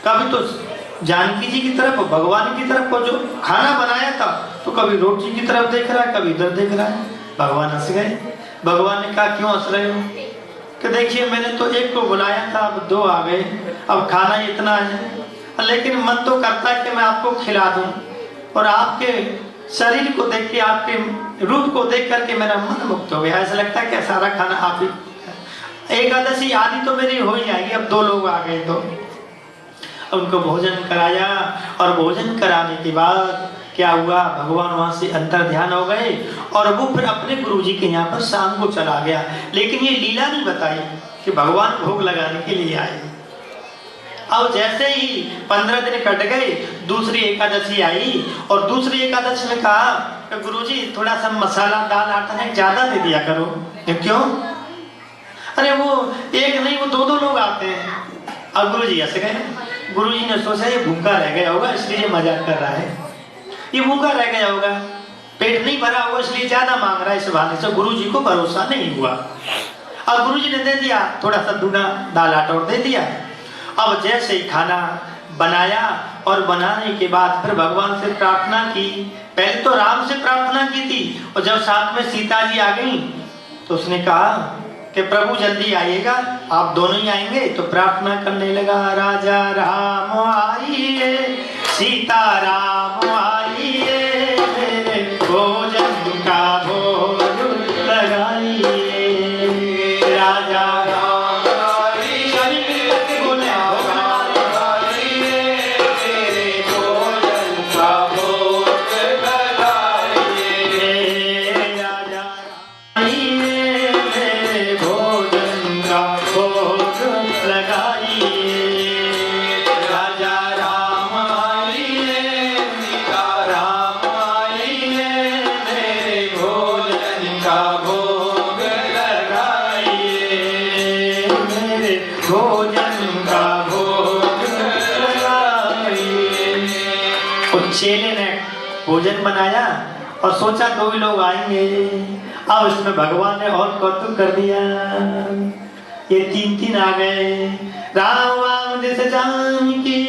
कभी तो जानकी जी की तरफ, भगवान की तरफ को जो खाना बनाया था, तो कभी रोटी की तरफ देख रहा है, कभी इधर देख रहा है। भगवान हंस गए। भगवान ने कहा, क्यों हंस रहे हो? कि देखिए, मैंने तो एक को बुलाया था, अब दो आ गए, अब खाना इतना है, लेकिन मन तो करता है कि मैं आपको खिला दूं। और आपके शरीर को देख के, आपके रूप को देख करके मेरा मन मुक्त हो गया। ऐसा लगता है कि सारा खाना आप ही। एकादशी आदि तो मेरी हो ही जाएगी, अब दो लोग आ गए तो उनको भोजन कराया। और भोजन कराने के बाद क्या हुआ, भगवान वहां से अंतर ध्यान हो गए और वो फिर अपने गुरुजी के यहाँ पर शाम को चला गया। लेकिन ये लीला नहीं बताई कि भगवान भोग लगाने के लिए आए। अब जैसे ही 15 दिन कट गए, दूसरी एकादशी आई और दूसरी एकादशी में कहा कि गुरुजी थोड़ा सा मसाला दाल आटा है ज्यादा दे दिया करो। क्यों? अरे वो एक नहीं, वो दो दो लोग आते हैं। अब गुरुजी ऐसे गए। गुरुजी ने सोचा ये भूखा रह गया होगा इसलिए मजाक कर रहा है, ये भूखा रह गया होगा, पेट नहीं भरा होगा इसलिए ज्यादा मांग रहा है। इस बहाने से गुरुजी को भरोसा नहीं हुआ। अब गुरुजी ने दे दिया, थोड़ा सा दूना दाल आटा और दे दिया। अब जैसे ही खाना बनाया और बनाने के बाद फिर भगवान से प्रार्थना की। पहले तो राम से प्रार्थना की थी और जब साथ में सीता जी आ गई तो उसने कहा कि प्रभु जल्दी आइएगा, आप दोनों ही आएंगे। तो प्रार्थना करने लगा, राजा राम आइए, सीता राम आइए, मेरे भोजन का भोग लगाइए। राजा राम आइए, सभी मिलकर के बोले, मेरे भोजन का भोग लगाइए। राजा आइए, मेरे भोजन का भोग लगाइए। राजा राम आइए, सीता राम आइए, मेरे भोजन का भोग लगाइए। मेरे भोजन का भोग लगाइए। उस चेले ने भोजन बनाया और सोचा दो ही लोग आएंगे। अब इसमें भगवान ने और कौतुक कर दिया, ये तीन तीन आ गए। राम वाम दिस जानकी,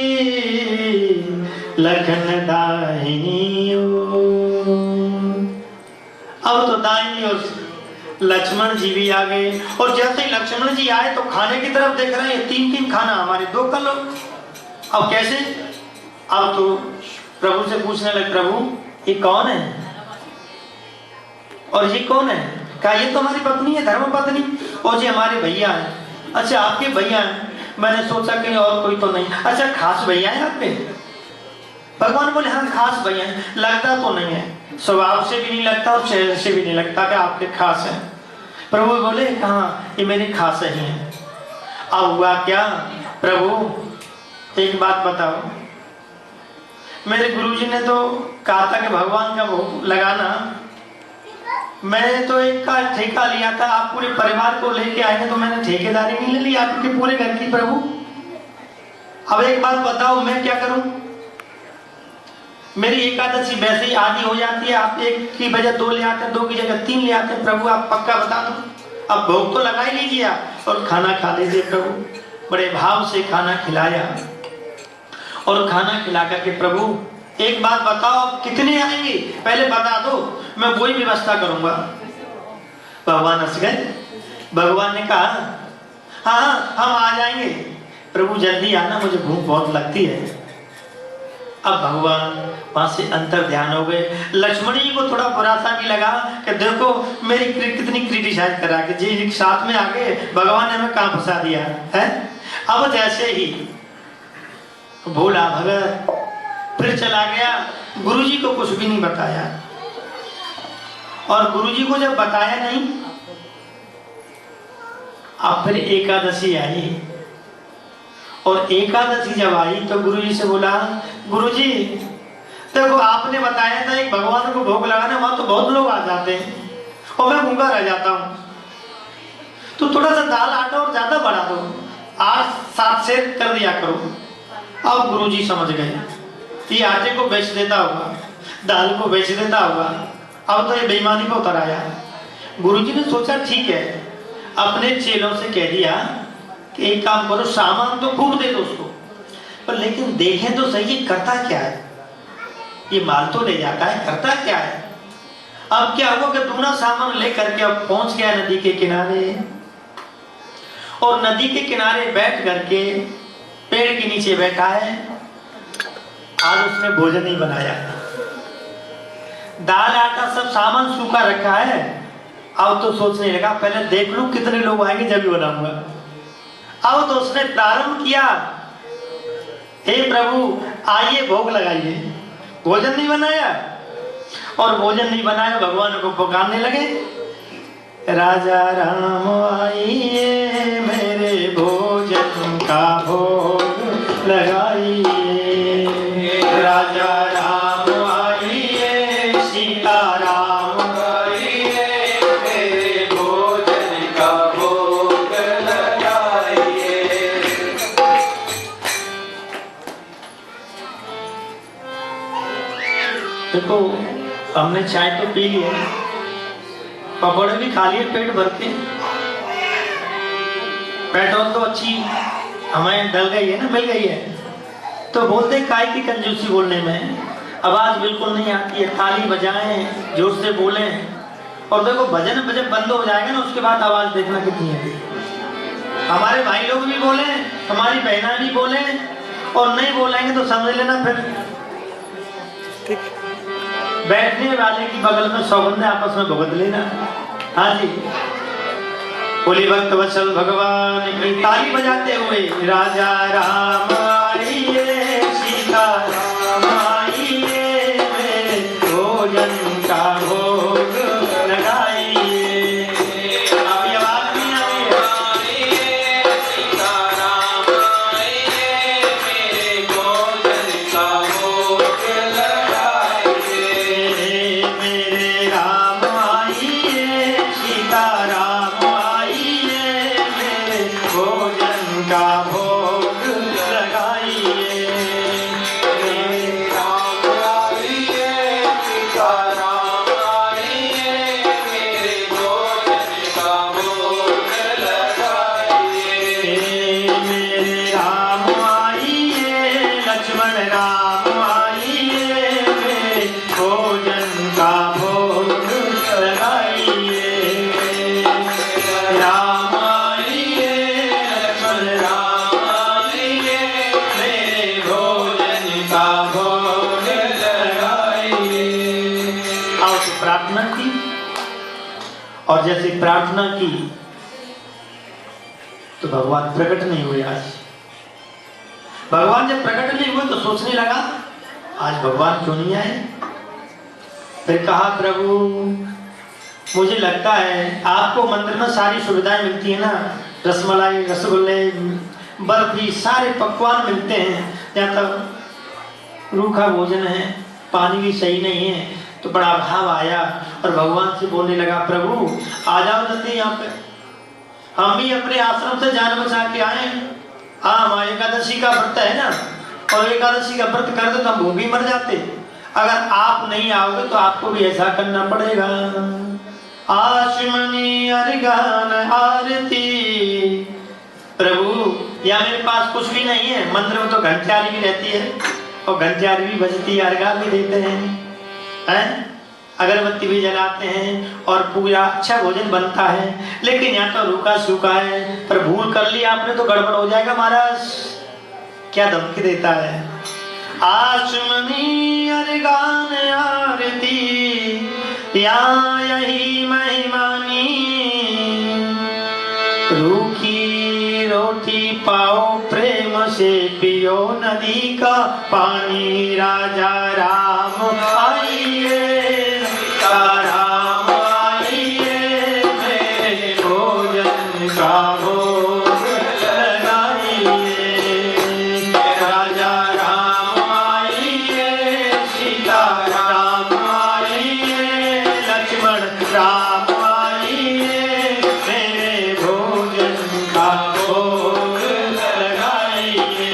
लखन दाहिनी ओर। अब तो दाहिनी ओर लक्ष्मण जी भी आ गए और जैसे ही लक्ष्मण जी आए तो खाने की तरफ देख रहे हैं, तीन तीन खाना हमारे दो कर लो। अब कैसे? अब तो प्रभु से पूछने लगे, प्रभु ये कौन है और ये कौन है? कहा ये तो हमारी पत्नी है, धर्म पत्नी, और ये हमारे भैया हैं। अच्छा आपके भैया हैं, मैंने सोचा कहीं और कोई तो नहीं। अच्छा खास भैया है आपके? भगवान बोले हाँ खास भैया है। लगता तो नहीं है, स्वभाव से भी नहीं लगता और चेहरे से भी नहीं लगता कि आपके खास हैं। प्रभु बोले कहाँ, ये मेरे खास ही हैं। अब हुआ क्या, प्रभु एक बात बताओ, मेरे गुरुजी ने तो कहा था कि भगवान का भोग लगाना, मैंने तो एक का ठेका लिया था, आप पूरे परिवार को लेके आए हैं तो मैंने ठेकेदारी नहीं ले ली आपके पूरे घर की। प्रभु अब एक बात बताओ, मैं क्या करूं? मेरी एकादशी वैसे ही आधी हो जाती है, आप एक की बजाय दो ले आते, दो की जगह तीन ले आते। प्रभु आप पक्का बता दो, अब भोग तो लगा ही लीजिए आप और खाना खा लीजिए। प्रभु बड़े भाव से खाना खिलाया और खाना खिला करके प्रभु एक बात बताओ कितने आएंगे पहले बता दो, मैं वही व्यवस्था करूंगा। भगवान हंस गए। भगवान ने कहा हाँ हम आ जाएंगे, प्रभु जल्दी आना, मुझे भूख बहुत लगती है। अब भगवान वहां से अंतर ध्यान हो गए। लक्ष्मण जी को थोड़ा बुरा सा भी लगा कि देखो मेरी कितनी क्रिटिसाइज करा के जी साथ में आगे भगवान ने हमें कहां फंसा दिया है। अब जैसे ही भोला भगत फिर चला गया, गुरुजी को कुछ भी नहीं बताया। और गुरुजी को जब बताया नहीं, अब फिर एकादशी आई। और एकादशी जब आई तो गुरुजी से बोला, गुरुजी देखो आपने बताया था एक भगवान को भोग लगाने, वहां तो बहुत लोग आ जाते हैं और मैं भूखा रह जाता हूं, तो थोड़ा सा दाल आटा और ज्यादा बढ़ा दो, 8-7 सेर कर दिया करो। अब गुरुजी समझ गए ये आटे को बेच देता होगा, दाल को बेच देता होगा, अब तो ये बेईमानी पे उतर आया। गुरुजी ने सोचा ठीक है, अपने चेलों से कह दिया कि एक काम करो, सामान तो खूब दे दो उसको, पर लेकिन देखें तो सही ये करता क्या है, ये माल तो ले जाता है, करता क्या है। अब क्या हुआ कि दूना सामान लेकर के अब पहुंच गया नदी के किनारे, और नदी के किनारे बैठ करके पेड़ के नीचे बैठा है। आज उसने भोजन नहीं बनाया, दाल आटा सब सामान सूखा रखा है। अब तो सोचने लगा पहले देख लूं कितने लोग आएंगे जब भी बनाऊंगा। अब तो उसने प्रारंभ किया, हे प्रभु आइए भोग लगाइए। भोजन नहीं बनाया, और भोजन नहीं बनाया भगवान को पुकारने लगे, राजा राम आइए मेरे भोजन का भोग लगाइए, राजा राम आइए सीता राम आइए मेरे भोजन का भोग लगाइए। देखो हमने चाय तो पी ली है, पकौड़े भी खा लिए पेट भर के, पेट्रोल तो अच्छी हमें डल गई है ना, मिल गई है, तो बोलते काय की कंजूसी बोलने में, आवाज बिल्कुल नहीं आती है। ताली बजाएं, जोर से बोलें, और देखो भजन जब बंद हो जाएगा ना उसके बाद आवाज देखना कितनी है। हमारे भाई लोग भी बोले, हमारी बहना भी बोले, और नहीं बोलेंगे तो समझ लेना फिर बैठने वाले की बगल में सौगंध आपस में भुगत लेना। हाँ जी, बोली भक्त वत्सल भगवान की। ताली बजाते हुए राजा राम आइए सीता राम आइए मेरे भोजन का भोग लगाइए। अभी आवाज नहीं आ रही है, सीता राम आइए मेरे भोजन का भोग लगाइए, मेरे राम आइए सीता राम आइए मेरे भोजन का भोग लगाइए, मेरे राम आइए सीता राम आइए मेरे भोजन का भोग लगाइए, मेरे राम आइए लक्ष्मण राम आइए मेरे भोजन का भोग लगाइए, राम आइए लक्ष्मण राम आइए मेरे भोजन का भोग लगाइए। और तो प्रार्थना की, और जैसे प्रार्थना की तो भगवान प्रकट नहीं हुए। आज भगवान जब प्रकट नहीं हुए तो सोचने लगा आज भगवान क्यों नहीं आए। फिर कहा प्रभु मुझे लगता है आपको मंदिर में सारी सुविधाएं मिलती है ना, रसमलाई रसगुल्ले बर्फी सारे पकवान मिलते हैं, जहाँ तक रूखा भोजन है, पानी भी सही नहीं है, तो बड़ा भाव आया और भगवान से बोलने लगा प्रभु आ जाओ जल्दी यहाँ पे, हम भी अपने आश्रम से जान बचा के आए। हाँ हमारे एकादशी का व्रत है ना, और एकादशी का व्रत कर दो तो हम भूखी मर जाते, अगर आप नहीं आओगे तो आपको भी ऐसा करना पड़ेगा। आशमनी अर्गान आरती, प्रभु या मेरे पास कुछ भी नहीं है, मंदिर में तो घंटियारी भी रहती है और घंटियारी भी बजती है, अर्घा भी देते हैं, अगरबत्ती भी जलाते हैं और पूरा अच्छा भोजन बनता है, लेकिन यहाँ तो रूखा सूखा है, पर भूल कर लिया आपने तो गड़बड़ हो जाएगा महाराज। क्या धमकी देता है। आचमनी अरगान आरती या यही महिमानी रूखी रोटी पाओ प्रेम से पियो नदी का पानी राजा राम आइए राम आइए मेरे भोजन का भोग लगाइए राजा राम आइए सीता राम आइए लक्ष्मण राम आइए मेरे भोजन का भोग लगाइए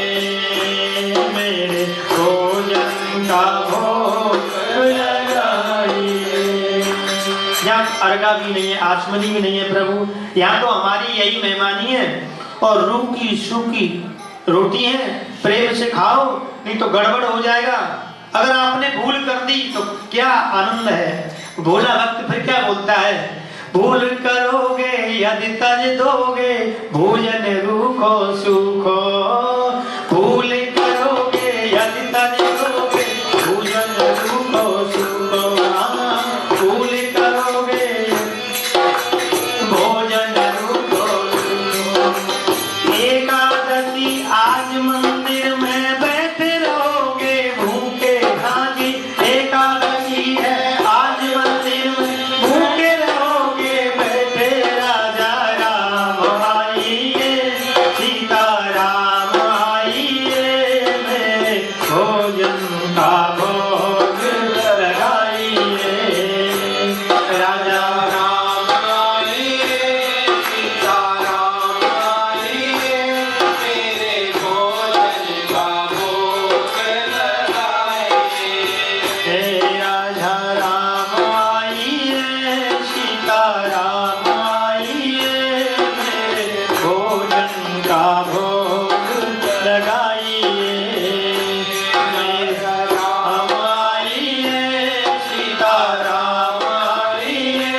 मेरे भोजन का भोग लगाइए। यहाँ अर्घा भी नहीं है, आचमनी भी नहीं है प्रभु, यहाँ तो हमारी यही मेहमानी है और रूखी सूखी रोटी है, प्रेम से खाओ नहीं तो गड़बड़ हो जाएगा। अगर आपने भूल कर दी तो क्या आनंद है। भोला भक्त फिर क्या बोलता है, भूल करोगे यदि तज दोगे भोजन रूखो सूखो, भूल करोगे यदि तज दोगे भोजन रूखो सूखो, भूल करोगे भोजन रूखो सूखो। एकादशी आज मंदिर में बैठे रहोगे भूखे भागी, एकादशी है आज मंदिर में भूखे रहोगे बैठे राजा राम आइए सीता राम आइए मेरे भोजन का भोग लगाइए राजा राम आइए सीता राम आइए मेरे भोजन का भोग लगाइए हे राजा राम आइए सीता राम आइए मेरे भोजन का भोग लगाइए मेरा राम आइए सीता राम आइए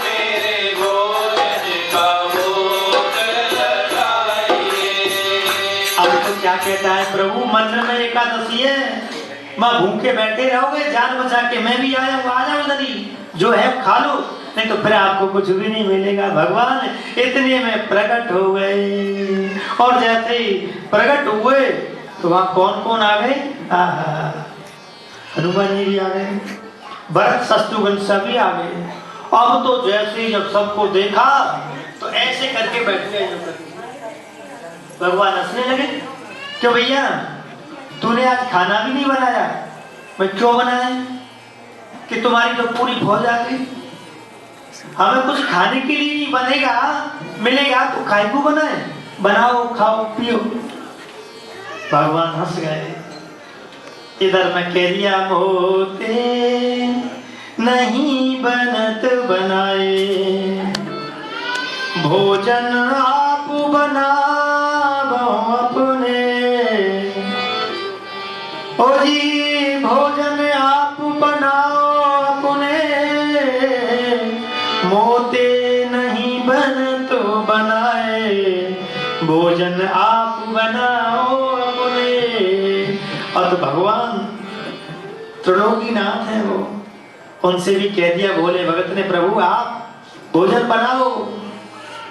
मेरे भोजन का भोग लगाइए। अब तो क्या कहता है प्रभु, मन में एकादशी है, माँ भूखे बैठे रहोगे जान बचा के मैं भी आया हूँ, आ जाओ इधर ही, जो है खा लो नहीं तो फिर आपको कुछ भी नहीं मिलेगा। भगवान इतने में प्रकट हो गए और जैसे ही प्रकट हुए तो वहाँ कौन कौन आ गए, हनुमान जी भी आ गए, भरत शत्रुघ्न सभी आ गए। अब तो जैसे ही जब सबको देखा तो ऐसे करके बैठ गए, भगवान हंसने लगे, क्यों भैया तूने आज खाना भी नहीं बनाया। मैं क्यों बनाया कि तुम्हारी तो पूरी फौज आ गई, हमें कुछ खाने के लिए नहीं बनेगा मिलेगा तो खाए को बनाए, बनाओ खाओ पियो। भगवान हंस गए। इधर मैं कह दिया मोते नहीं बनत बनाए, भोजन आप बनाओ अपने, ओ जी भोजन आप बनाओ अपने, मोते नहीं बन तो बनाए, भोजन आप बनाओ अपने। और तो भगवान त्रिलोकीनाथ है वो, उनसे भी कह दिया भोले भगत ने, प्रभु आप भोजन बनाओ,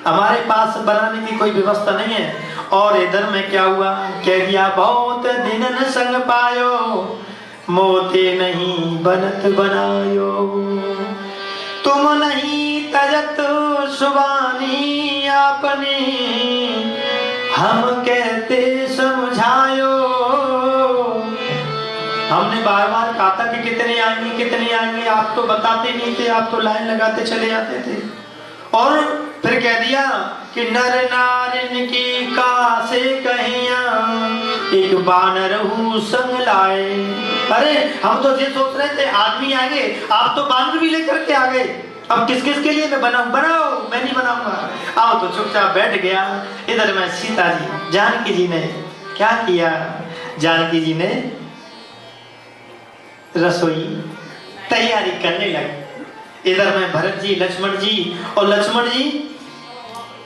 हमारे पास बनाने की कोई व्यवस्था नहीं है। और इधर में क्या हुआ, कह दिया बहुत दिन न संग पायो, मोते नहीं बनत बनायो, तुम नहीं तजत सुबानी आपनी, हम कहते समझायो। हमने बार बार कहा था कि कितने आएंगे, आप तो बताते नहीं थे, आप तो लाइन लगाते चले जाते थे। और फिर कह दिया कि नर नारिन की कासे कहिया, एक बानर हूँ संग लाए। अरे हम तो ये सोच रहे थे आदमी आएंगे, आप तो बानर भी लेकर के आ गए, अब किस किस के लिए मैं बनाओ, मैं नहीं बनाऊंगा। आओ तो चुपचाप बैठ गया। इधर में सीता जी, जानकी जी ने क्या किया, जानकी जी ने रसोई तैयारी करने लगे। इधर में भरत जी, लक्ष्मण जी, और लक्ष्मण जी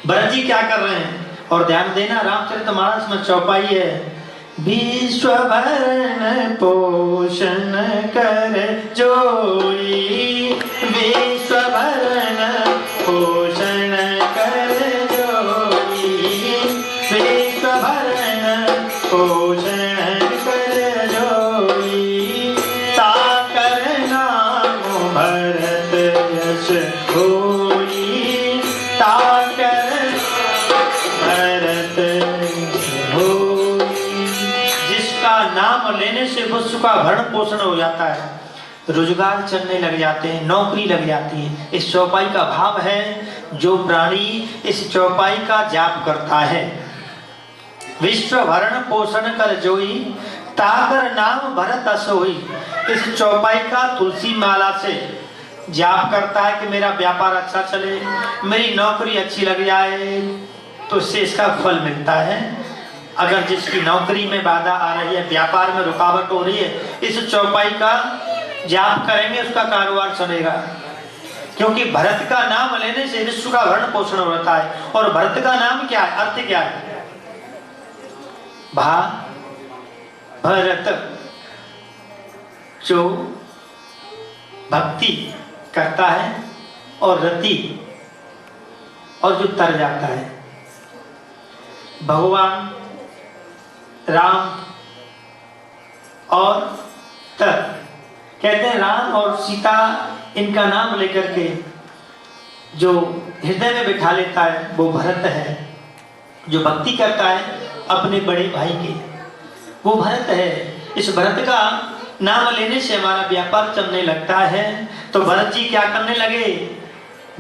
भरत जी क्या कर रहे हैं। और ध्यान देना रामचरितमानस में चौपाई है विश्व भरण पोषण कर जोई, विश्व भरण पोषण कर जोई, विश्व भरण पोषण कर जोई, ताकर नाम भरत यश होई, ताकर भरत होई। जिसका नाम लेने से विश्व का भरण पोषण हो जाता है, रोजगार चलने लग जाते हैं, नौकरी लग जाती है। इस चौपाई का भाव है, जो प्राणी इस चौपाई का जाप करता है, विश्व भरण पोषण कर जोई, ताकर नाम भरत अस होई। इस चौपाई का तुलसी माला से जाप करता है कि मेरा व्यापार अच्छा चले, मेरी नौकरी अच्छी लग जाए, तो इससे इसका फल मिलता है। अगर जिसकी नौकरी में बाधा आ रही है, व्यापार में रुकावट हो रही है, इस चौपाई का जाप करेंगे, उसका कारोबार चलेगा। क्योंकि भरत का नाम लेने से विश्व का भरण पोषण होता है। और भरत का नाम क्या है, अर्थ क्या है? भा भरत, जो भक्ति करता है, और रति, और जो तर जाता है। भगवान राम और तर, कहते हैं राम और सीता, इनका नाम लेकर के जो हृदय में बिठा लेता है वो भरत है। जो भक्ति करता है अपने बड़े भाई के, वो भरत है। इस भरत का नाम लेने से हमारा व्यापार चलने लगता है। तो भरत जी क्या करने लगे?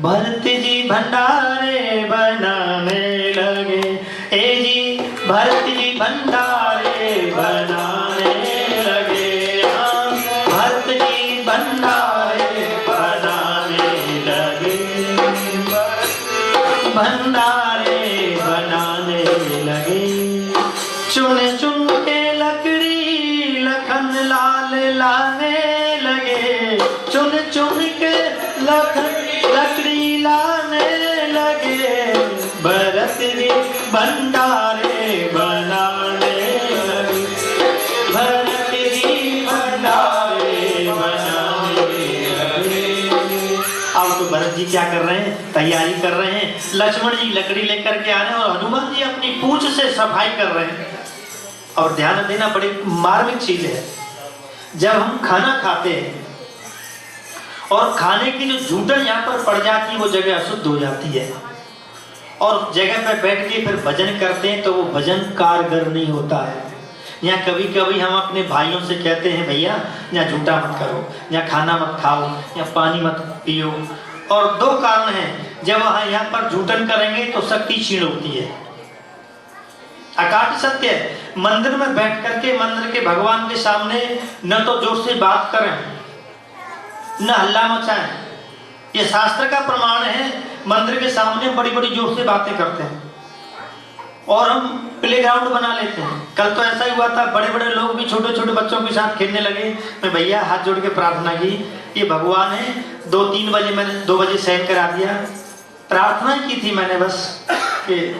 भरत जी भंडारे बनाने लगे, ए जी भरत जी भंडारे बनाने लगे, हाँ भरत जी भंडारे बनाने लगे, भंडारे बनाने लगे। चुन चुन के लकड़ी लखन लाल लाने लगे, चुन चुन के लकड़ी लाने लगे, भरत जी भंडारे बनाने लगे, भरत जी भंडारे बनाने लगे। अब तो भरत जी क्या कर रहे हैं? तैयारी कर रहे हैं। लक्ष्मण जी लकड़ी लेकर के आ रहे हैं और हनुमान जी अपनी पूंछ से सफाई कर रहे हैं। और ध्यान देना बड़ी मार्मिक चीज है, जब हम खाना खाते हैं और खाने की जो जूठन यहाँ पर पड़ जाती है, वो जगह अशुद्ध हो जाती है, और जगह पर बैठ के फिर भजन करते हैं तो वो भजन कारगर नहीं होता है। यहाँ कभी कभी हम अपने भाइयों से कहते हैं, भैया यहाँ झूठा मत करो, यहाँ खाना मत खाओ, यहाँ पानी मत पियो। और दो कारण हैं, जब वहाँ यहाँ पर झूठन करेंगे तो शक्ति क्षीण होती है। अकाट सत्य है, मंदिर में बैठ करके मंदिर के भगवान के सामने न तो जोर से बात करें, न हल्ला मचाएं। ये शास्त्र का प्रमाण है। मंदिर के सामने बड़ी बड़ी जोर से बातें करते हैं और हम प्ले ग्राउंड बना लेते हैं। कल तो ऐसा ही हुआ था, बड़े बड़े लोग भी छोटे छोटे बच्चों के साथ खेलने लगे। मैं भैया हाथ जोड़ के प्रार्थना की, ये भगवान है। 2-3 बजे मैंने 2 बजे सहन करा दिया। प्रार्थना की थी मैंने बस कि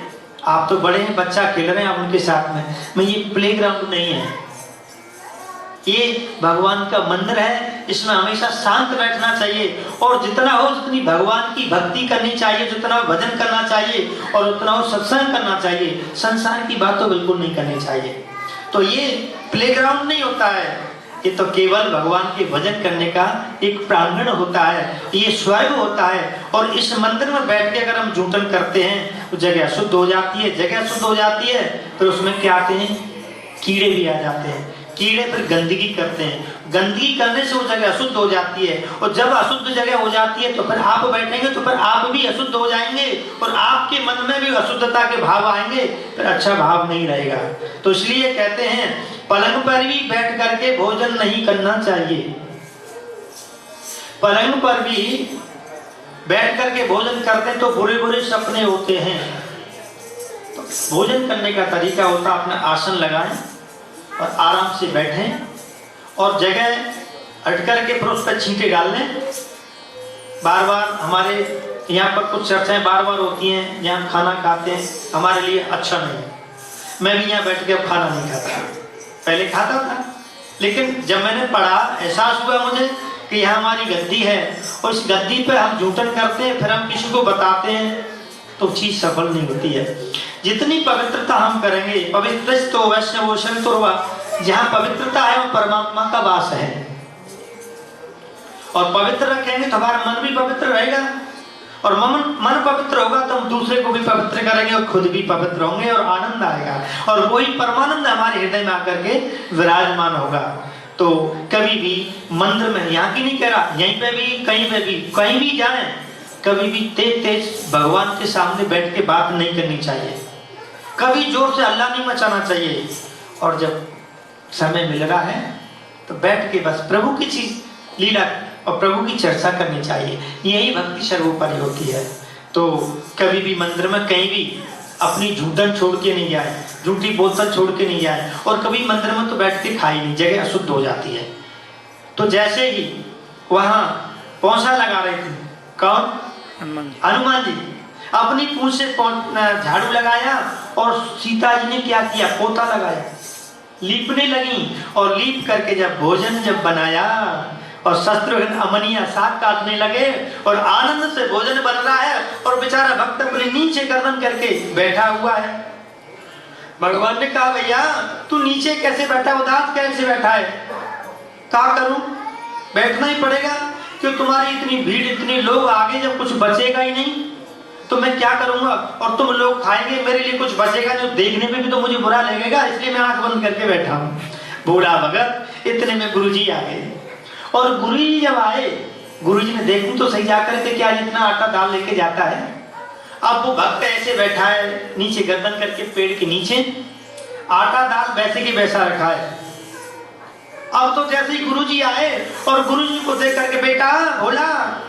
आप तो बड़े हैं, बच्चा खेल रहे हैं आप उनके साथ में। मैं ये प्ले ग्राउंड नहीं है, ये भगवान का मंदिर है। इसमें हमेशा शांत बैठना चाहिए और जितना हो जितनी भगवान की भक्ति करनी चाहिए, जितना भजन करना चाहिए और उतना हो सत्संग करना चाहिए। संसार की बात तो बिल्कुल नहीं करनी चाहिए। तो ये प्लेग्राउंड नहीं होता है, ये तो केवल भगवान के भजन करने का एक प्रांगण होता है, ये स्वर्ग होता है। और इस मंदिर में बैठ के अगर हम जूठन करते हैं तो जगह शुद्ध हो जाती है। जगह शुद्ध हो जाती है फिर उसमें क्या आते हैं? कीड़े भी आ जाते हैं। कीड़े फिर गंदगी करते हैं, गंदगी करने से वो जगह अशुद्ध हो जाती है। और जब अशुद्ध जगह हो जाती है तो फिर आप बैठेंगे तो फिर आप भी अशुद्ध हो जाएंगे और आपके मन में भी अशुद्धता के भाव आएंगे, फिर अच्छा भाव नहीं रहेगा। तो इसलिए कहते हैं पलंग पर भी बैठ करके भोजन नहीं करना चाहिए। पलंग पर भी बैठ करके भोजन करते तो बुरे बुरे सपने होते हैं। तो भोजन करने का तरीका होता है अपना आसन लगाएं और आराम से बैठें और जगह हट करके फिर उस पर छींटे डाल लें। बार बार हमारे यहाँ पर कुछ चर्चाएं बार बार होती हैं, जहाँ खाना खाते हैं हमारे लिए अच्छा नहीं है। मैं भी यहाँ बैठ के अब खाना नहीं खाता। पहले खाता था, लेकिन जब मैंने पढ़ा एहसास हुआ मुझे कि यहाँ हमारी गद्दी है और इस गद्दी पे हम झूठन करते हैं, फिर हम किसी को बताते हैं, तो चीज सफल नहीं होती है। जितनी पवित्रता हम करेंगे, पवित्रस्तो वैष्णवो संतोर्वा, जहाँ पवित्रता है वो परमात्मा का वास है। और पवित्र रखेंगे तो हमारा मन भी पवित्र रहेगा, और मन पवित्र होगा तो हम दूसरे को भी पवित्र करेंगे और खुद भी पवित्र होंगे और आनंद आएगा, और वही परमानंद हमारे हृदय में आकर के विराजमान होगा। तो कभी भी मंदिर में, यहाँ की नहीं कह रहा, यहीं पे भी, कहीं भी जाएं, कभी भी तेज भगवान के सामने बैठ के बात नहीं करनी चाहिए, कभी जोर से हल्ला नहीं मचाना चाहिए, और जब समय मिल रहा है तो बैठ के बस प्रभु की चीज लीला और प्रभु की चर्चा करनी चाहिए। यही भक्ति सर्वोपरि होती है। तो कभी भी मंदिर में कहीं भी अपनी झूठन छोड़ के नहीं जाए, झूठी बोतल छोड़ के नहीं जाए, और कभी मंदिर में तो बैठ के खाई नहीं, जगह अशुद्ध हो जाती है। तो जैसे ही वहां पौंसा लगा रहे थे, कौन? हनुमान जी अपनी पूंछ से झाड़ू लगाया, और सीता जी ने क्या किया? पोता लगाया, लीपने लगी, और लीप करके जब भोजन जब बनाया और शत्रुघ्न अमनिया साग काटने लगे, और आनंद से भोजन बन रहा है, और बेचारा भक्त अपने नीचे गर्दन करके बैठा हुआ है। भगवान ने कहा, भैया तू नीचे कैसे बैठा, उदास कैसे बैठा है? क्या करूं, बैठना ही पड़ेगा, क्यों तुम्हारी इतनी भीड़, इतने लोग आगे, जब कुछ बचेगा ही नहीं तो मैं क्या करूंगा, और तुम लोग खाएंगे, मेरे लिए कुछ बचेगा नहीं, देखने में भी तो मुझे बुरा लगेगा, इसलिए मैं आंख बंद करके बैठा हूं। बूढ़ा भगत, इतने में गुरुजी आ गए, और गुरुजी जब आए, गुरुजी ने देखूं तो सही जाकर के क्या जितना आटा दाल लेके जाता है। अब वो भक्त ऐसे बैठा है, नीचे गर्दन करके पेड़ के नीचे, आटा दाल वैसे की वैसा रखा है। अब तो जैसे ही गुरुजी आए और गुरुजी को देख करके, बेटा भोला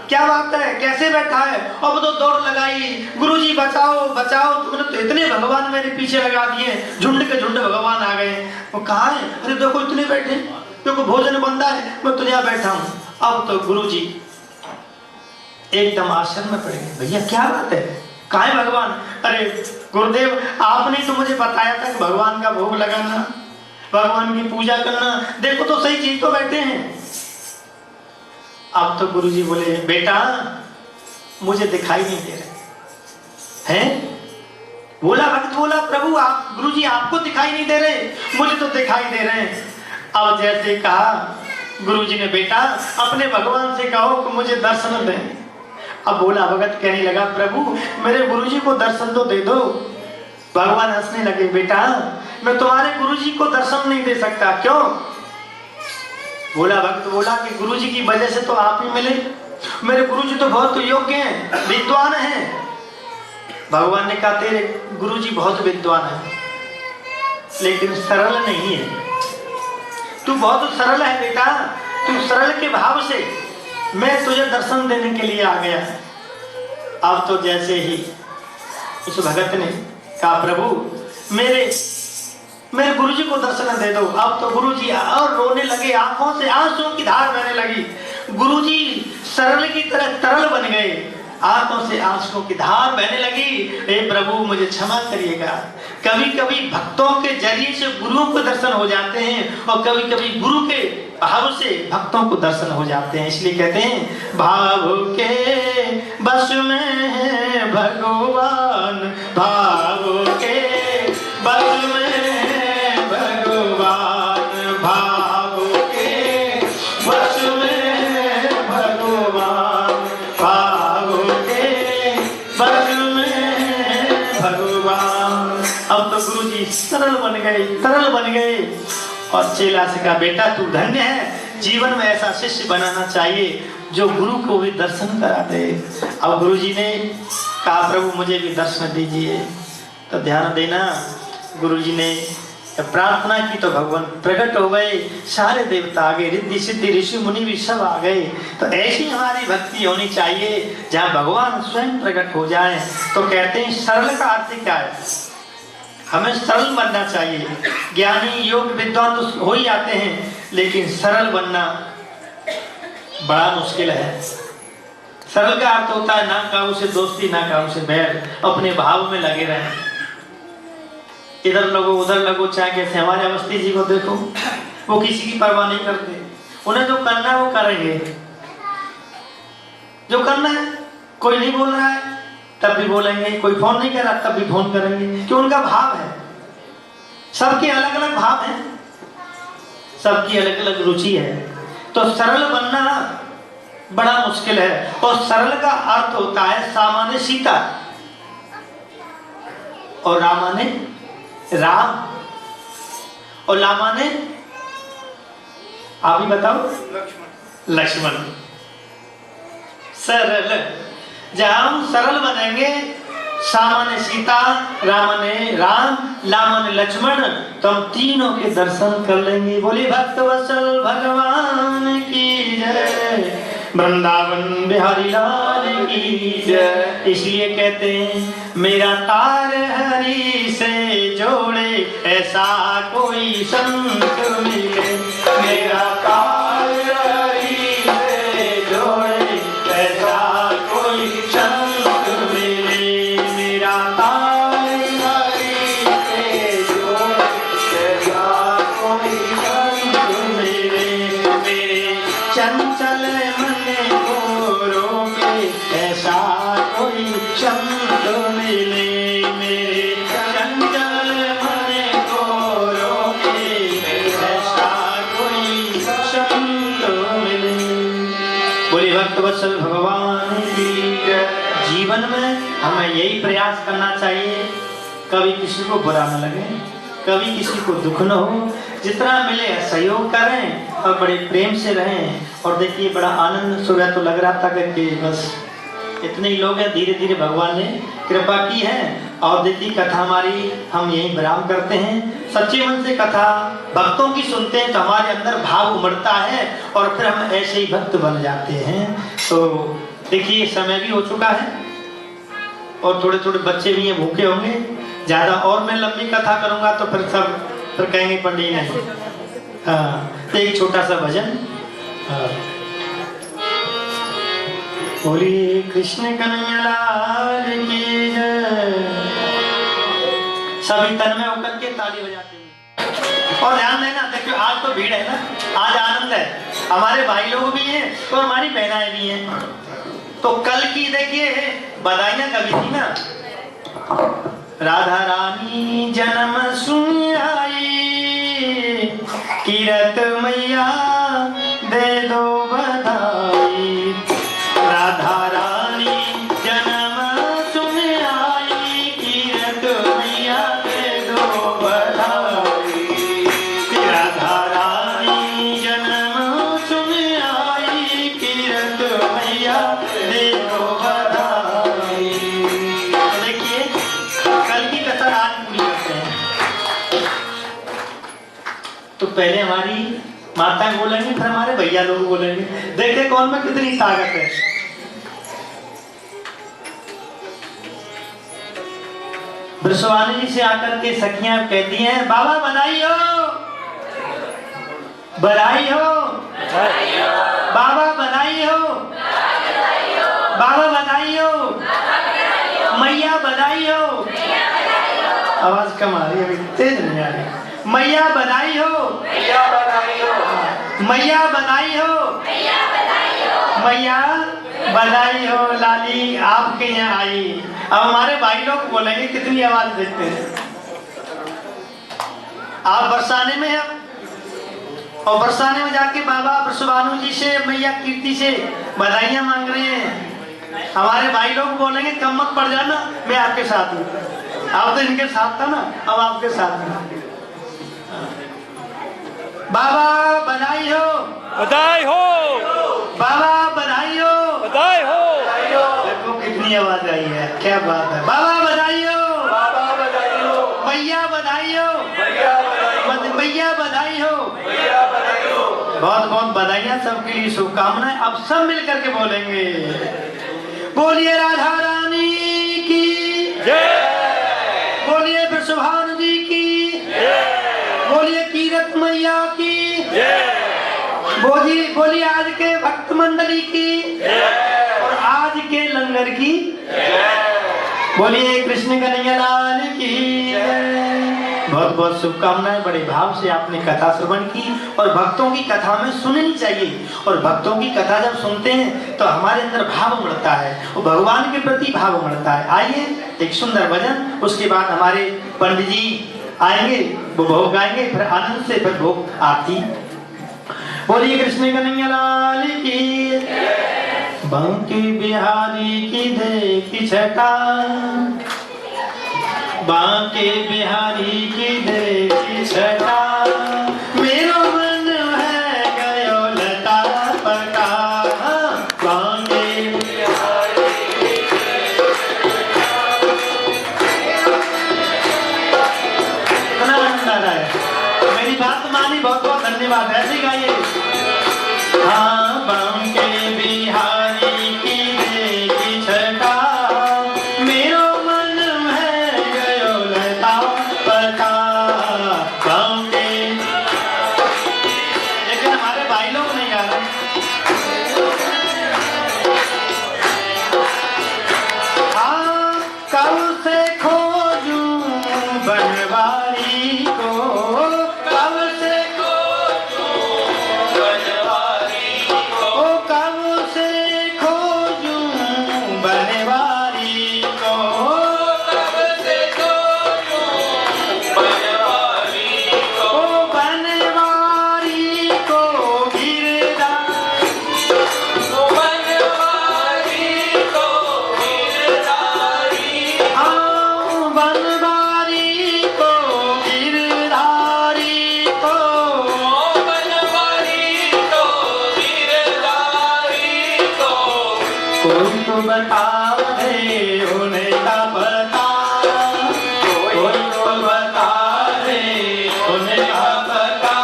क्या बात है, कैसे बैठा है? अब तो दौड़ लगाई, गुरुजी बचाओ बचाओ, तुमने तो इतने भगवान मेरे पीछे लगा दिए, झुंड के झुंड भगवान आ गए। वो कहाँ है? अरे देखो इतने बैठे, देखो भोजन बनता है, मैं तो यहाँ बैठा हूँ। अब तो गुरुजी एकदम आश्चर्य में पड़ गए, भैया क्या बात है, कहाँ है भगवान? अरे गुरुदेव, आपने तो मुझे बताया था कि भगवान का भोग लगाना, भगवान की पूजा करना, देखो तो सही चीज तो बैठे हैं। अब तो गुरुजी बोले, बेटा मुझे दिखाई नहीं दे रहे हैं। बोला भक्त, बोला प्रभु आप, गुरुजी आपको दिखाई नहीं दे रहे, मुझे तो दिखाई दे रहे हैं। अब जैसे कहा गुरुजी ने, बेटा अपने भगवान से कहो कि मुझे दर्शन दें। अब बोला भगत कहने लगा, प्रभु मेरे गुरुजी को दर्शन तो दे दो। भगवान हंसने लगे, बेटा मैं तुम्हारे गुरुजी को दर्शन नहीं दे सकता। क्यों? बोला भक्त, बोला कि गुरुजी की वजह से तो आप ही मिले, मेरे गुरुजी तो बहुत योग्य हैं, विद्वान हैं। भगवान ने कहा, तेरे गुरुजी बहुत विद्वान है, लेकिन सरल नहीं है। तू बहुत सरल है बेटा, तू सरल के भाव से मैं तुझे दर्शन देने के लिए आ गया। अब तो जैसे ही उस भगत ने कहा, प्रभु मेरे गुरुजी को दर्शन दे दो। अब तो गुरुजी और रोने लगे, आंखों से आंसुओं की धार बहने लगी। गुरुजी सरल की तरह तरल बन गए, आंखों से आंसुओं की धार बहने लगी। हे प्रभु मुझे क्षमा करिएगा। कभी कभी भक्तों के जरिए से गुरुओं को दर्शन हो जाते हैं, और कभी कभी गुरु के भाव से भक्तों को दर्शन हो जाते हैं। इसलिए कहते हैं, भाव के बस में है भगवान, भाव के बस में भगवान, भाव के बस में भगवान, भाव के बस में भगवान। अब तो गुरुजी सरल बन गए, तरल बन गए, और चेला से कहा, बेटा तू धन्य है, जीवन में ऐसा शिष्य बनाना चाहिए जो गुरु को भी दर्शन करा दे। अब गुरुजी ने कहा, प्रभु मुझे भी दर्शन दीजिए। तो ध्यान देना, गुरुजी ने प्रार्थना की तो भगवान प्रकट हो गए, सारे देवता आ गए, रिद्धि सिद्धि ऋषि मुनि भी सब आ गए। तो ऐसी हमारी भक्ति होनी चाहिए जहाँ भगवान स्वयं प्रकट हो जाए। तो कहते हैं सरल का अर्थ क्या है? हमें सरल बनना चाहिए। ज्ञानी योग विद्वान तो हो ही जाते हैं, लेकिन सरल बनना बड़ा मुश्किल है। सरल का अर्थ होता है ना काऊ से दोस्ती, ना काऊ से बैर, अपने भाव में लगे रहें। इधर लगो उधर लगो, चाहे कैसे। हमारे अवस्थी जी को देखो, वो किसी की परवाह नहीं करते। उन्हें जो करना है वो करेंगे, जो करना है। कोई नहीं बोल रहा है तब भी बोलेंगे, कोई फोन नहीं कर रहा तब भी फोन करेंगे, क्यों? उनका भाव है। सबके अलग अलग भाव है, सबकी अलग अलग रुचि है। तो सरल बनना बड़ा मुश्किल है। और सरल का अर्थ होता है सामान्य सीता, और रामाने राम, और लामाने आप ही बताओ, लक्ष्मण। सरल, जब हम सरल बनेंगे, सामान्य सीता, रामाने राम, लामाने लक्ष्मण, तो हम तीनों के दर्शन कर लेंगे। बोले भक्त वत्सल भगवान की जय, वृंदावन बिहारी लाल की जय। इसलिए कहते हैं मेरा तार हरि से जोड़े, ऐसा कोई संत मिले। मेरा तार हरि से जोड़े, ऐसा कोई संत मिले। मेरा तार हरि से जोड़े, ऐसा कोई संत मिले। मेरे चंचल ऐसा कोई संत मिले। मेरे चंचल मन को रोके, ऐसा कोई संत मिले। बोले भक्त वत्सल भगवान की जय। जीवन में हमें यही प्रयास करना चाहिए, कभी किसी को बुरा न लगे, कभी किसी को दुख न हो। जितना मिले सहयोग करें और बड़े प्रेम से रहें। और देखिए बड़ा आनंद सुबह तो लग रहा था कि बस इतने ही लोग हैं। धीरे धीरे भगवान ने कृपा की है। और देखिए कथा हमारी हम यही विराम करते हैं। सच्चे मन से कथा भक्तों की सुनते हैं तो हमारे अंदर भाव उमड़ता है और फिर हम ऐसे ही भक्त बन जाते हैं। तो देखिए समय भी हो चुका है और थोड़े थोड़े बच्चे भी हैं, भूखे होंगे। ज़्यादा और मैं लंबी कथा करूँगा तो फिर कहेंगे पंडित नहीं। हाँ, तो एक छोटा सा भजन। हाँ, बोलिए कृष्ण कन्हैया लाल की जय। सभी तन्मय होकर के ताली बजाते हैं। और ध्यान देना, देखिए आज तो भीड़ है ना, आज आनंद है। हमारे भाई लोग भी हैं तो हमारी बहनाएं भी हैं। तो कल की देखिए बधाइयां कभी थी ना, राधा रानी जन्म सुन आई, कीरत मैया दे दो बधाई। राधा रानी जन्म सुन आई, कीरत मैया दे दो बधाई। राधा रानी जन्म सुन आई, कीरत मैया दे दो बधाई। देखिए कल की कथा आज पूरी करते हैं। तो पहले हमारी माता बोलेंगे, फिर हमारे भैया लोग बोलेंगे। देखते कौन में कितनी ताकत है। ब्रजवानी जी से आकर के सखियां कहती हैं, बाबा बधाई हो, बधाई हो, बाबा बधाई हो, बाबा बधाई हो, मैया बधाई हो। आवाज कम आ रही है, तेज नहीं आ रही। मैया बधाई हो, मैया बधाई हो, मैया बधाई हो, मैया बधाई हो। लाली आपके यहाँ आई। अब हमारे भाई लोग बोलेंगे कितनी आवाज देते हैं। आप बरसाने में हैं और बरसाने में जाके बाबा ब्रजवानु जी से, मैया कीर्ति से बधाइयां मांग रहे हैं। हमारे भाई लोग बोलेंगे कम मत पड़ जाना, मैं आपके साथ हूँ। आप तो इनके साथ था ना, अब आपके साथ हूँ। बाबा बधाई हो, बधाई हो, बाबा बधाई हो, बधाई हो। देखो कितनी आवाज आई है, क्या बात है। बाबा बधाई हो, बाबा बधाई हो, मैया बधाई हो, भैया बधाई हो, मैया बधाई हो। भैया बधाई हो। बहुत बहुत बधाइयां, सबके लिए शुभकामनाएं। अब सब मिल करके बोलेंगे, बोलिए राधा रानी की जय, बोलिए ब्रजभानु जी की जय, बोलिए कीरत मैया की जय, बोलिए आज के भक्त मंडली की जय, और आज के लंगर की जय। बोलिए कृष्ण कन्हैया लाल की जय। बहुत बहुत शुभकामनाएं। बड़े भाव से आपने कथा श्रवण की और भक्तों की कथा में सुननी चाहिए। और भक्तों की कथा जब सुनते हैं तो हमारे अंदर भाव उमड़ता है, वो भगवान के प्रति भाव उमड़ता है। आइए एक सुंदर भजन, उसके बाद हमारे पंडित जी आएंगे, वो भोग गाएंगे, फिर आनंद से फिर भोग आरती। बोलिए कृष्ण कन्हैया लाल की, बंकी बिहारी की देखी छटा, बांके बिहारी की देखी छटा, मेरो मन है गयो लता पटा, बांके बिहारी की मेरी बात मानी, बहुत बहुत धन्यवाद। ऐसे गाइए। हाँ, बांके बिहारी की देखी छटा, मेरो मन है गयो लता पटा, बांके। लेकिन हमारे भाई लोग नहीं गा रहे। हाँ, कब से खोजूं बनवारी को, कब से कोई तो बता दे उन्हें का पता, कोई तो बता दे उन्हें का पता,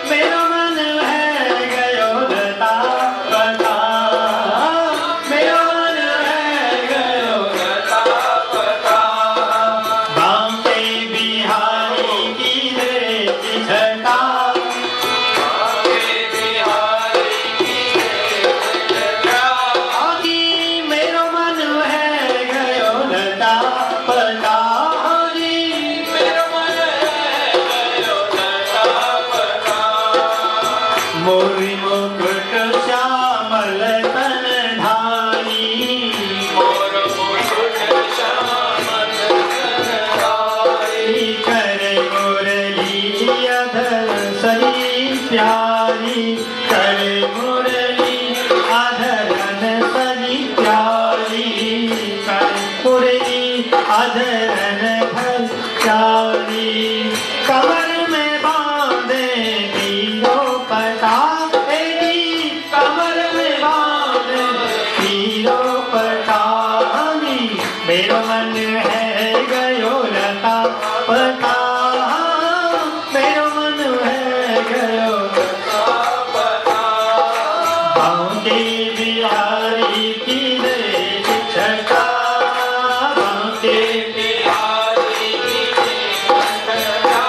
मेरा मन है गयो लता पता, मेरा मन है गयो लता पता, बांके बिहारी की देखी छटा, मोरी मुकुट श्यामल तन धारी, मोर मुकुट श्यामल तन धारी, करे मुरली अधर सरी प्यारी, करे मुरली अधरन सरी प्यारी, करे मुरली अधरन भर प्यारी, कमर में बांधे तीनों पटा, कमर में बांधे तीनों पटा, मेरो मन है गयो लता पटा, मेरो मन है गयो लता पटा, बांके बिहारी की देखी छटा, बांके बिहारी की देखी छटा।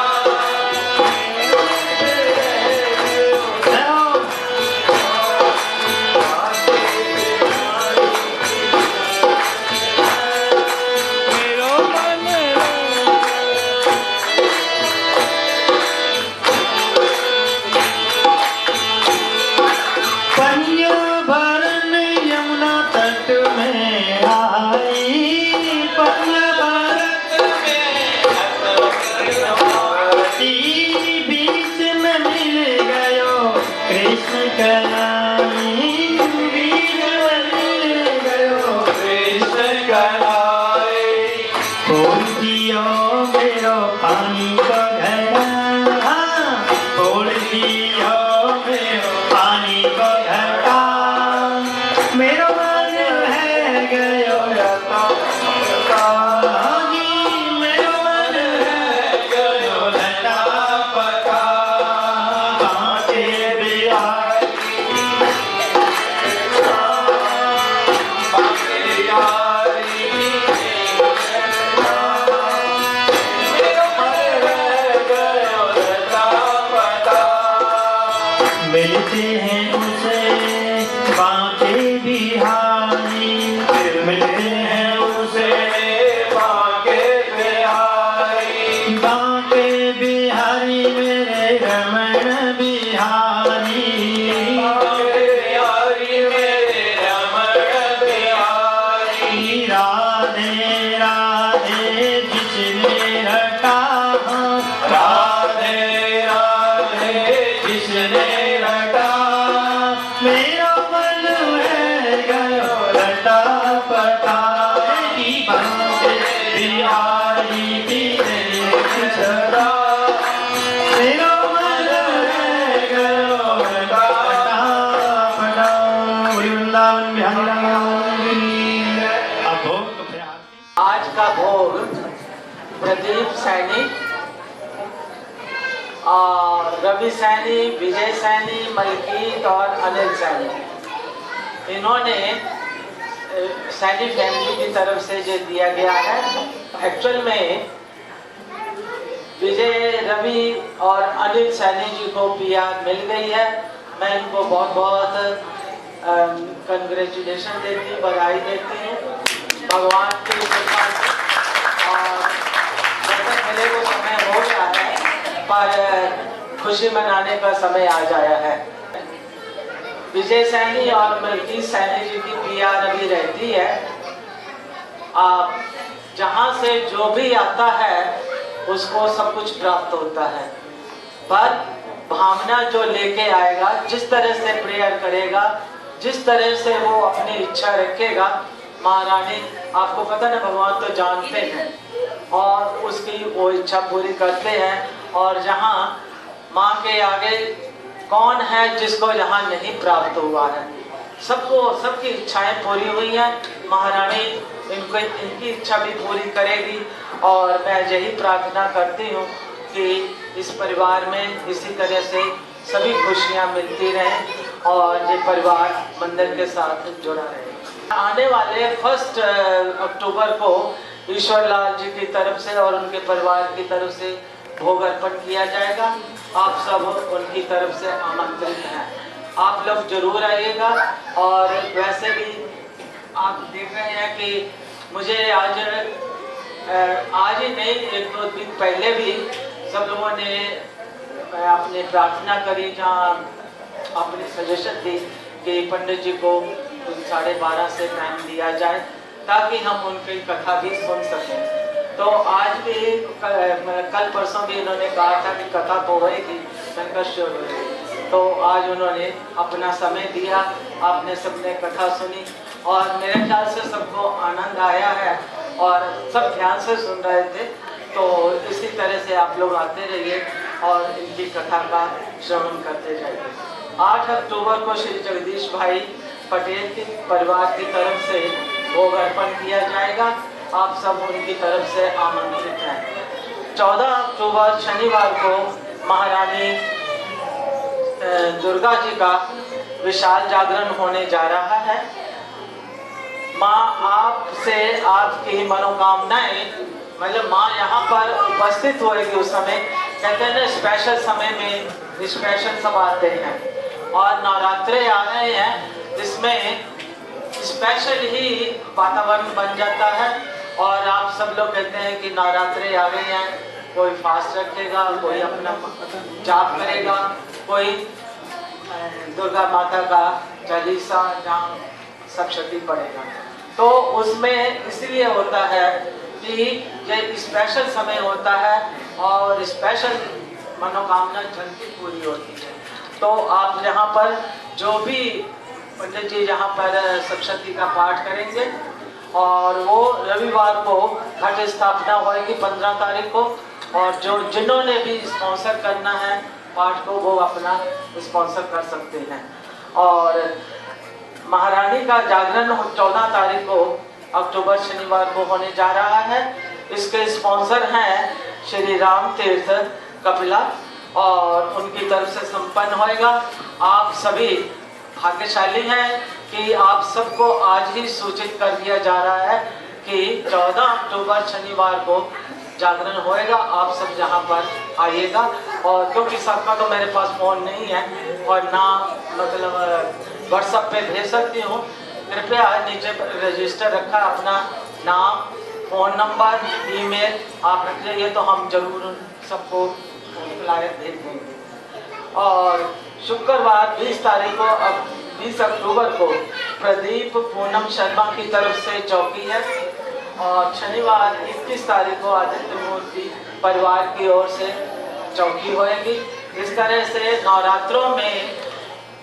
पंज भरन प्रदीप सैनी और रवि सैनी, विजय सैनी, मलकीत और अनिल सैनी, इन्होंने सैनी फैमिली की तरफ से जो दिया गया है। एक्चुअल में विजय, रवि और अनिल सैनी जी को पीआर मिल गई है। मैं इनको बहुत बहुत कंग्रेचुलेशन देती हूँ, बधाई देती हूँ भगवान की कृपा से। और जब मिले को समय हो गया है, पर खुशी मनाने का समय आ जाया है। विजय सैनी और मलकीत सैनी जी की पीआर अभी रहती है। आप जहाँ से जो भी आता है उसको सब कुछ प्राप्त होता है, पर भावना जो लेके आएगा, जिस तरह से प्रेयर करेगा, जिस तरह से वो अपनी इच्छा रखेगा, महारानी आपको पता ना, भगवान तो जानते हैं और उसकी वो इच्छा पूरी करते हैं। और जहाँ माँ के आगे कौन है जिसको यहाँ नहीं प्राप्त हुआ है, सबको सबकी इच्छाएं पूरी हुई हैं। महारानी इनको इनकी इच्छा भी पूरी करेगी। और मैं यही प्रार्थना करती हूँ कि इस परिवार में इसी तरह से सभी खुशियाँ मिलती रहें और ये परिवार मंदिर के साथ जुड़ा रहे। आने वाले 1 अक्टूबर को ईश्वर लाल जी की तरफ से और उनके परिवार की तरफ से भोग अर्पण किया जाएगा। आप सब उनकी तरफ से आमंत्रित हैं, आप लोग जरूर आइएगा। और वैसे भी आप देख रहे हैं कि मुझे आज ही नहीं, 1-2 दिन पहले भी सब लोगों ने अपनी प्रार्थना करी, जहाँ अपनी सजेशन दी कि पंडित जी को 12:30 से टाइम दिया जाए ताकि हम उनकी कथा भी सुन सकें। तो आज भी कल परसों भी इन्होंने कहा था कि कथा तो होएगी, मैंने कहा श्योर होएगी। तो आज उन्होंने अपना समय दिया, आपने सबने कथा सुनी और मेरे ख्याल से सबको आनंद आया है और सब ध्यान से सुन रहे थे। तो इसी तरह से आप लोग आते रहिए और इनकी कथा का श्रवण करते जाइए। 8 अक्टूबर को श्री जगदीश भाई पटेल के परिवार की तरफ से भोग अर्पण किया जाएगा। आप सब उनकी तरफ से आमंत्रित हैं। 14 अक्टूबर शनिवार को महारानी दुर्गा जी का विशाल जागरण होने जा रहा है। माँ आपसे आपकी मनोकामनाएं, मतलब माँ यहाँ पर उपस्थित होएगी उस समय। कहते हैं ना, स्पेशल समय में स्पेशल सब आते हैं और नवरात्रे आ रहे हैं जिसमें स्पेशल ही वातावरण बन जाता है। और आप सब लोग कहते हैं कि नवरात्रे आ गए हैं, कोई फास्ट रखेगा, कोई अपना जाप करेगा, कोई दुर्गा माता का चालीसा जहाँ सप्तशती पढ़ेगा। तो उसमें इसलिए होता है कि ये स्पेशल समय होता है और स्पेशल मनोकामना जल्दी पूरी होती है। तो आप यहाँ पर जो भी पंडित जी यहाँ पर सप्तशती का पाठ करेंगे और वो रविवार को घट स्थापना होगी 15 तारीख को। और जो जिन्होंने भी स्पॉन्सर करना है पाठ को, वो अपना स्पॉन्सर कर सकते हैं। और महारानी का जागरण 14 तारीख को अक्टूबर शनिवार को होने जा रहा है। इसके स्पॉन्सर हैं श्री राम तीर्थ कपिला और उनकी तरफ से संपन्न होएगा। आप सभी भाग्यशाली हैं कि आप सबको आज ही सूचित कर दिया जा रहा है कि 14 अक्टूबर शनिवार को जागरण होएगा। आप सब जहां पर आइएगा। और क्योंकि सबका तो मेरे पास फ़ोन नहीं है और ना मतलब व्हाट्सएप पे भेज सकती हूँ, कृपया नीचे रजिस्टर रखा अपना नाम, फ़ोन नंबर, ईमेल आप रख लीजिए, तो हम जरूर सबको फ्लायर भेज देंगे। और शुक्रवार 20 तारीख को 20 अक्टूबर को प्रदीप पूनम शर्मा की तरफ से चौकी है। और शनिवार 21 तारीख को आदित्य मूर्ति परिवार की ओर से चौकी होएगी। इस तरह से नवरात्रों में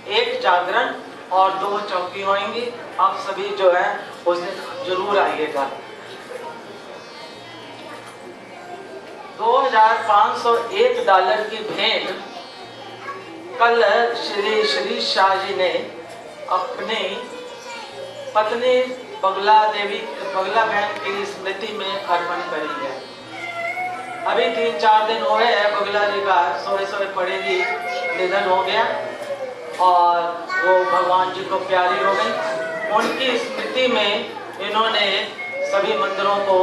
1 जागरण और 2 चौकी होंगी। आप सभी जो है उस दिन जरूर आइएगा। 2501 डॉलर की भेंट कल श्री शाह जी ने अपनी पत्नी बगला बहन की स्मृति में अर्पण करी है। अभी 3-4 दिन हो गए हैं बगला जी का सोए सोए पड़े ही निधन हो गया और वो भगवान जी को प्यारी हो गई। उनकी स्मृति में इन्होंने सभी मंदिरों को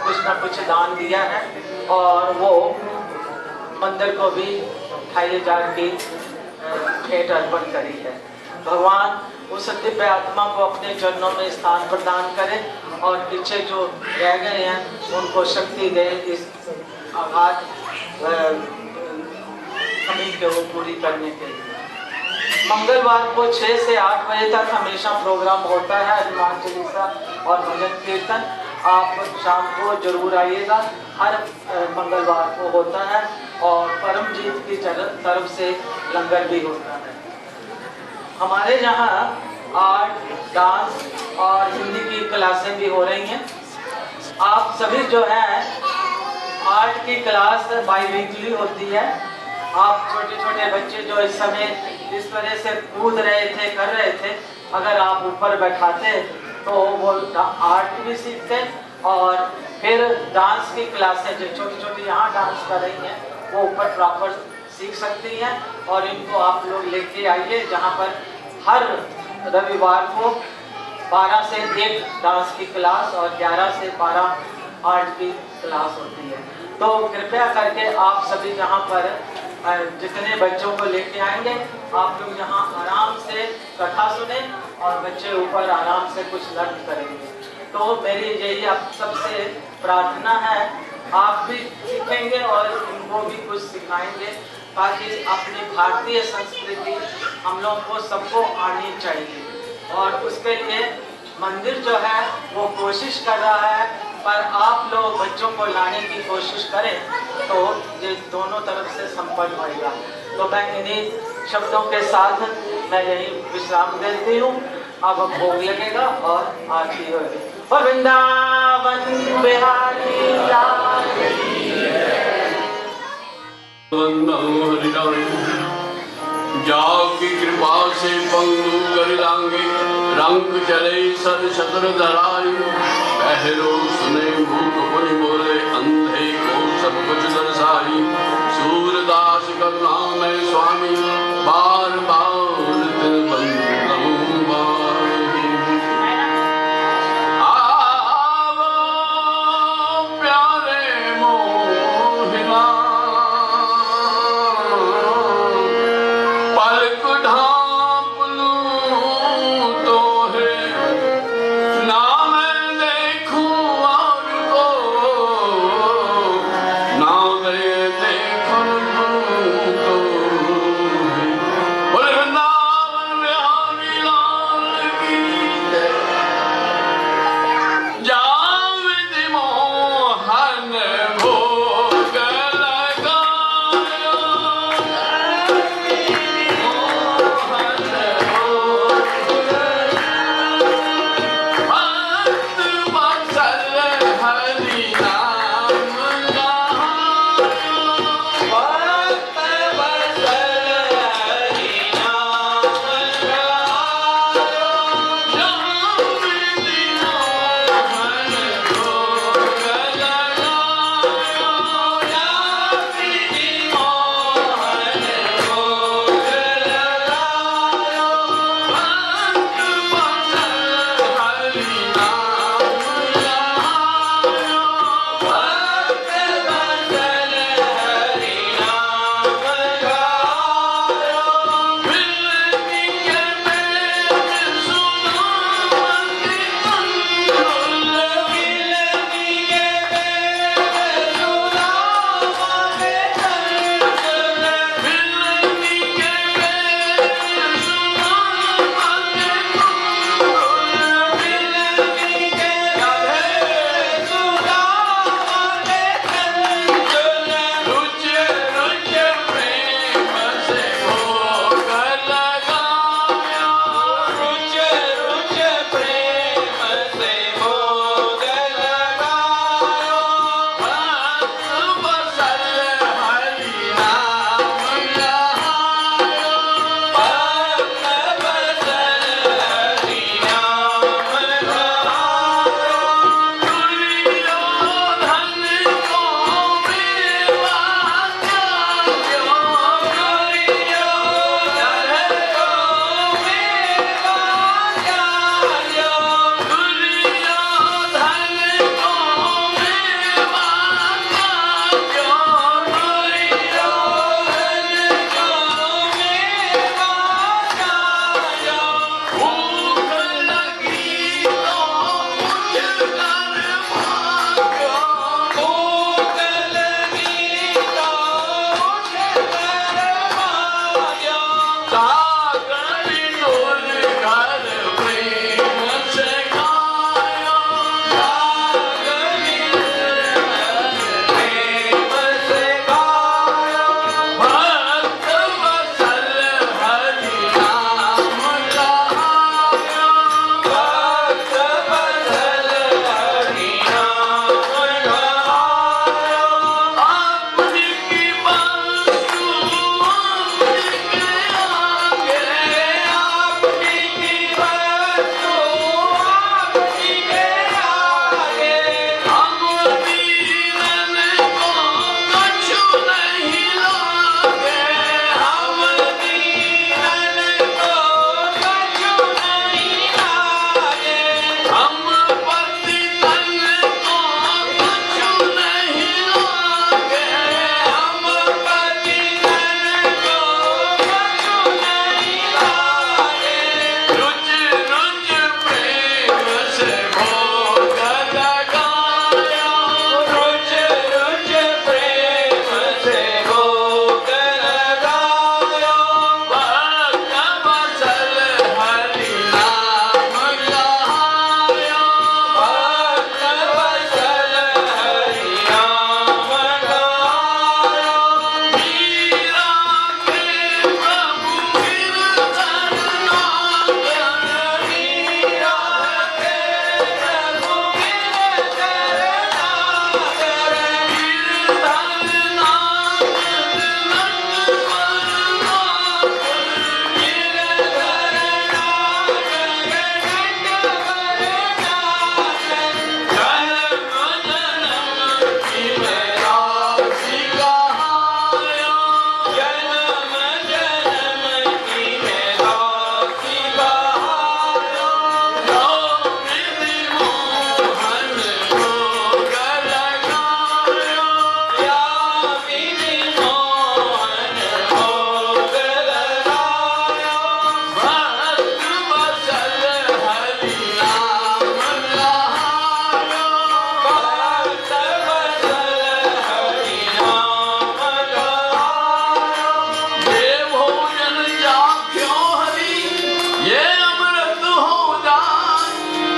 कुछ न कुछ दान दिया है और वो मंदिर को भी 2500 की भेंट अर्पण करी है। भगवान उस दिव्य आत्मा को अपने चरणों में स्थान प्रदान करे और पीछे जो रह गए हैं उनको शक्ति दे इस आघात कमी को पूरी करने के लिए। मंगलवार को 6 से 8 बजे तक हमेशा प्रोग्राम होता है हनुमान चालीसा और भजन कीर्तन। आप शाम को जरूर आइएगा, हर मंगलवार को होता है और परमजीत की तरफ से लंगर भी होता है। हमारे यहाँ आर्ट, डांस और हिंदी की क्लासें भी हो रही हैं। आप सभी जो है आर्ट की क्लास बाई वीकली होती है। आप छोटे छोटे बच्चे जो इस समय इस तरह से कूद रहे थे, कर रहे थे, अगर आप ऊपर बैठाते तो वो आर्ट भी सीखते और फिर डांस की क्लासें जो छोटी छोटी यहाँ डांस कर रही हैं वो ऊपर प्रॉपर सीख सकती हैं। और इनको आप लोग लेके आइए, जहाँ पर हर रविवार को 12 से 1 डांस की क्लास और 11 से 12 आर्ट की क्लास होती है। तो कृपया करके आप सभी जहाँ पर जितने बच्चों को लेके आएंगे आप लोग यहाँ आराम से कथा सुने और बच्चे ऊपर आराम से कुछ लर्न करेंगे। तो मेरी यही आप सबसे प्रार्थना है, आप भी सीखेंगे और उनको भी कुछ सिखाएंगे ताकि अपनी भारतीय संस्कृति हम लोग को सबको आनी चाहिए। और उसके लिए मंदिर जो है वो कोशिश कर रहा है, पर आप लोग बच्चों को लाने की कोशिश करें तो ये दोनों तरफ से संपन्न होएगा। तो मैं इन्हीं शब्दों के साथ मैं यही विश्राम देती हूँ। अब भोग लगेगा और आरती होगी। और वृंदावन बिहारी लाल जाकी कृपा से पंगु कर लांगे रंग चले सर शतर धराई पहरो सुने भूख पुनि बोले अंधे को सब कुछ दर्शाई सूरदास करुणा में स्वामी बार बार तिल बंदू बोले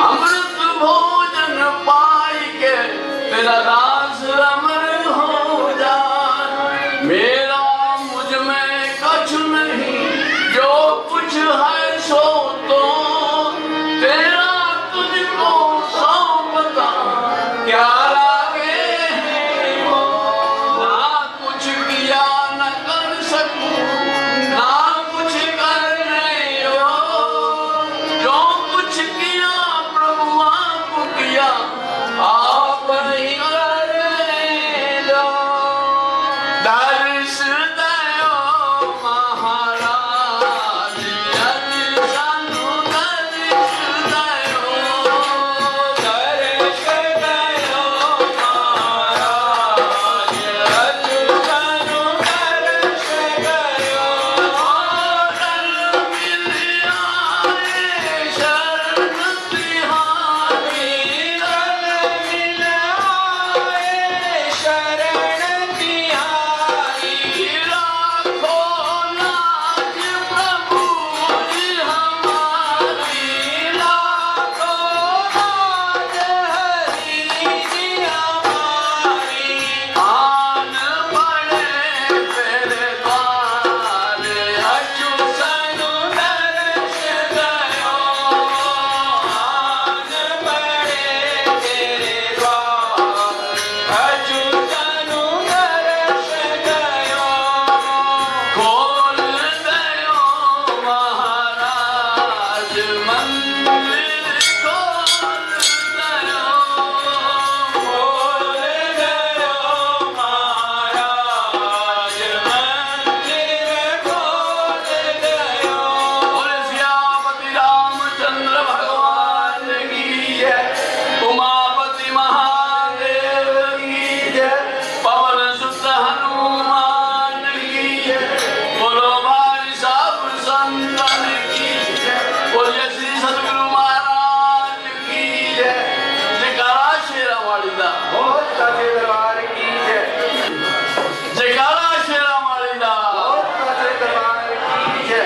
अमृत भोजन पाई के तेरा दास अमर हो जाए। मेरा मुझ में कछु नहीं, जो कुछ है सो तो तेरा तुझको सौंपता, क्या लागे है वो। ना कुछ किया न कर सकूं, ना कुछ करने हो, जो कुछ किया प्रभु आप किया, आप ही करने दो। दर्श दयो महाराज, यदि सानू दर्श दयो, दर्श दयो महाराज, यदि सानू दर्श दयो। शरण मिल आए शरण तिहारी, शरण मिल आए शरण तिहारी। लाखों लाज प्रभु जी हमारी, लाखों लाज हरि जी हमारी। आन पड़े तेरे द्वार, अचु सनु दर्श दयो। आन पड़े तेरे द्वार, अचु सनु दर्श दयो। खोल दयो महाराज, मंदिर खोल दयो। खोल दयो महाराज, मंदिर खोल दयो। बोले सियापति रामचंद्र भगवान की जय, उमापति महादेव की जय, पवन सुत हनुमान की जय। बोलो भाई साहब संतन की जय, बोलिए श्री सतगुरु महाराज की जय। जयकारा शेरा वाली दा, बहुत साचे दरबार की जय। जयकारा शेरा वाली दा, बहुत साचे दरबार की जय।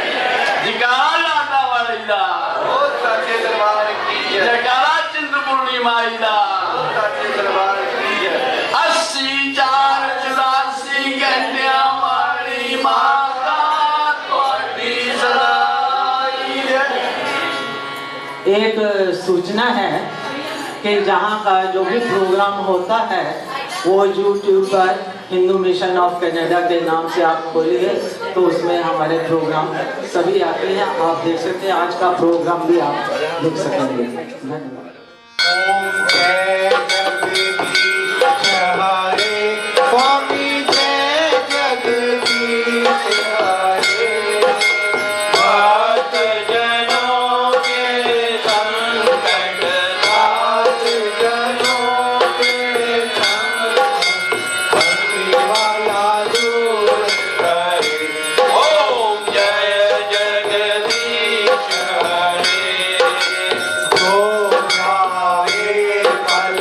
जयकारा लाटा वाली दा, बहुत साचे दरबार की जय। जयकारा चिंतपूर्णी माई दा, बहुत साचे दरबार की जय। 80 4 84 घंटिया वाली माता ਤੁਹਾਡੀ सदाई जय। एक सूचना है कि जहाँ का जो भी प्रोग्राम होता है वो YouTube पर हिंदू मिशन ऑफ कनाडा के नाम से आप खोलिए, तो उसमें हमारे प्रोग्राम सभी आते हैं, आप देख सकते हैं। आज का प्रोग्राम भी आप देख सकेंगे। धन्यवाद। ओम जय जगदीश हरे, स्वामी जय जगदीश हरे। भक्त जनों के संकट, भक्त जनों के संकट, भक्ति वाला दूर करे। ओम जय जगदीश हरे। जो जाए कल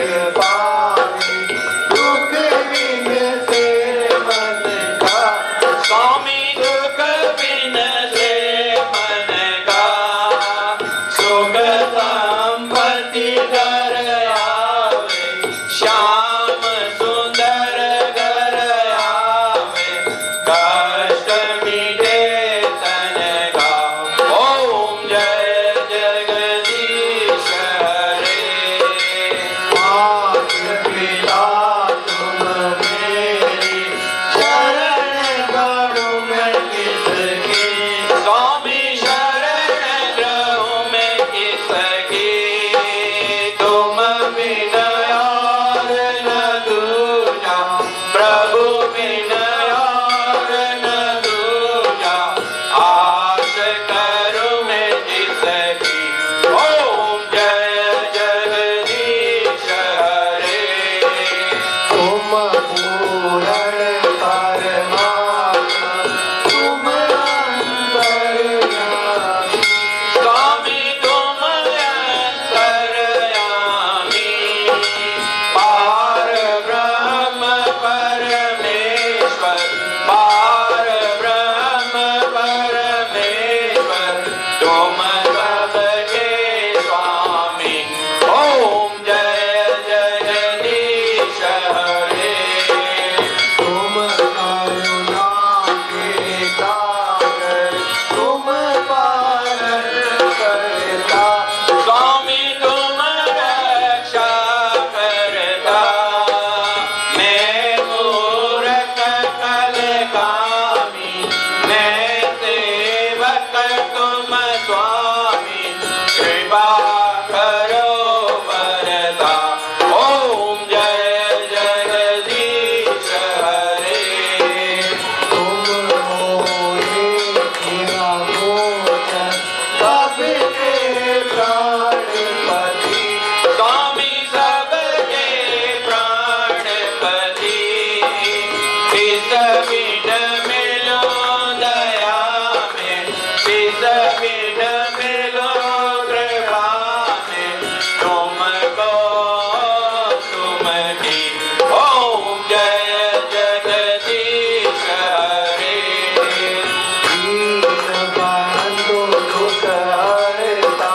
कृपा करो वरदा ओम जय जगदीश हरे तुम मोरे तेरा गोचर सबके प्राणपति स्वामी सबके प्राणपति इस बिन मिलो दया में इस बिन मिलो कृपा में तुमको तुमकी ओम जय जगदीश हरे दीन बंधु दुख हरता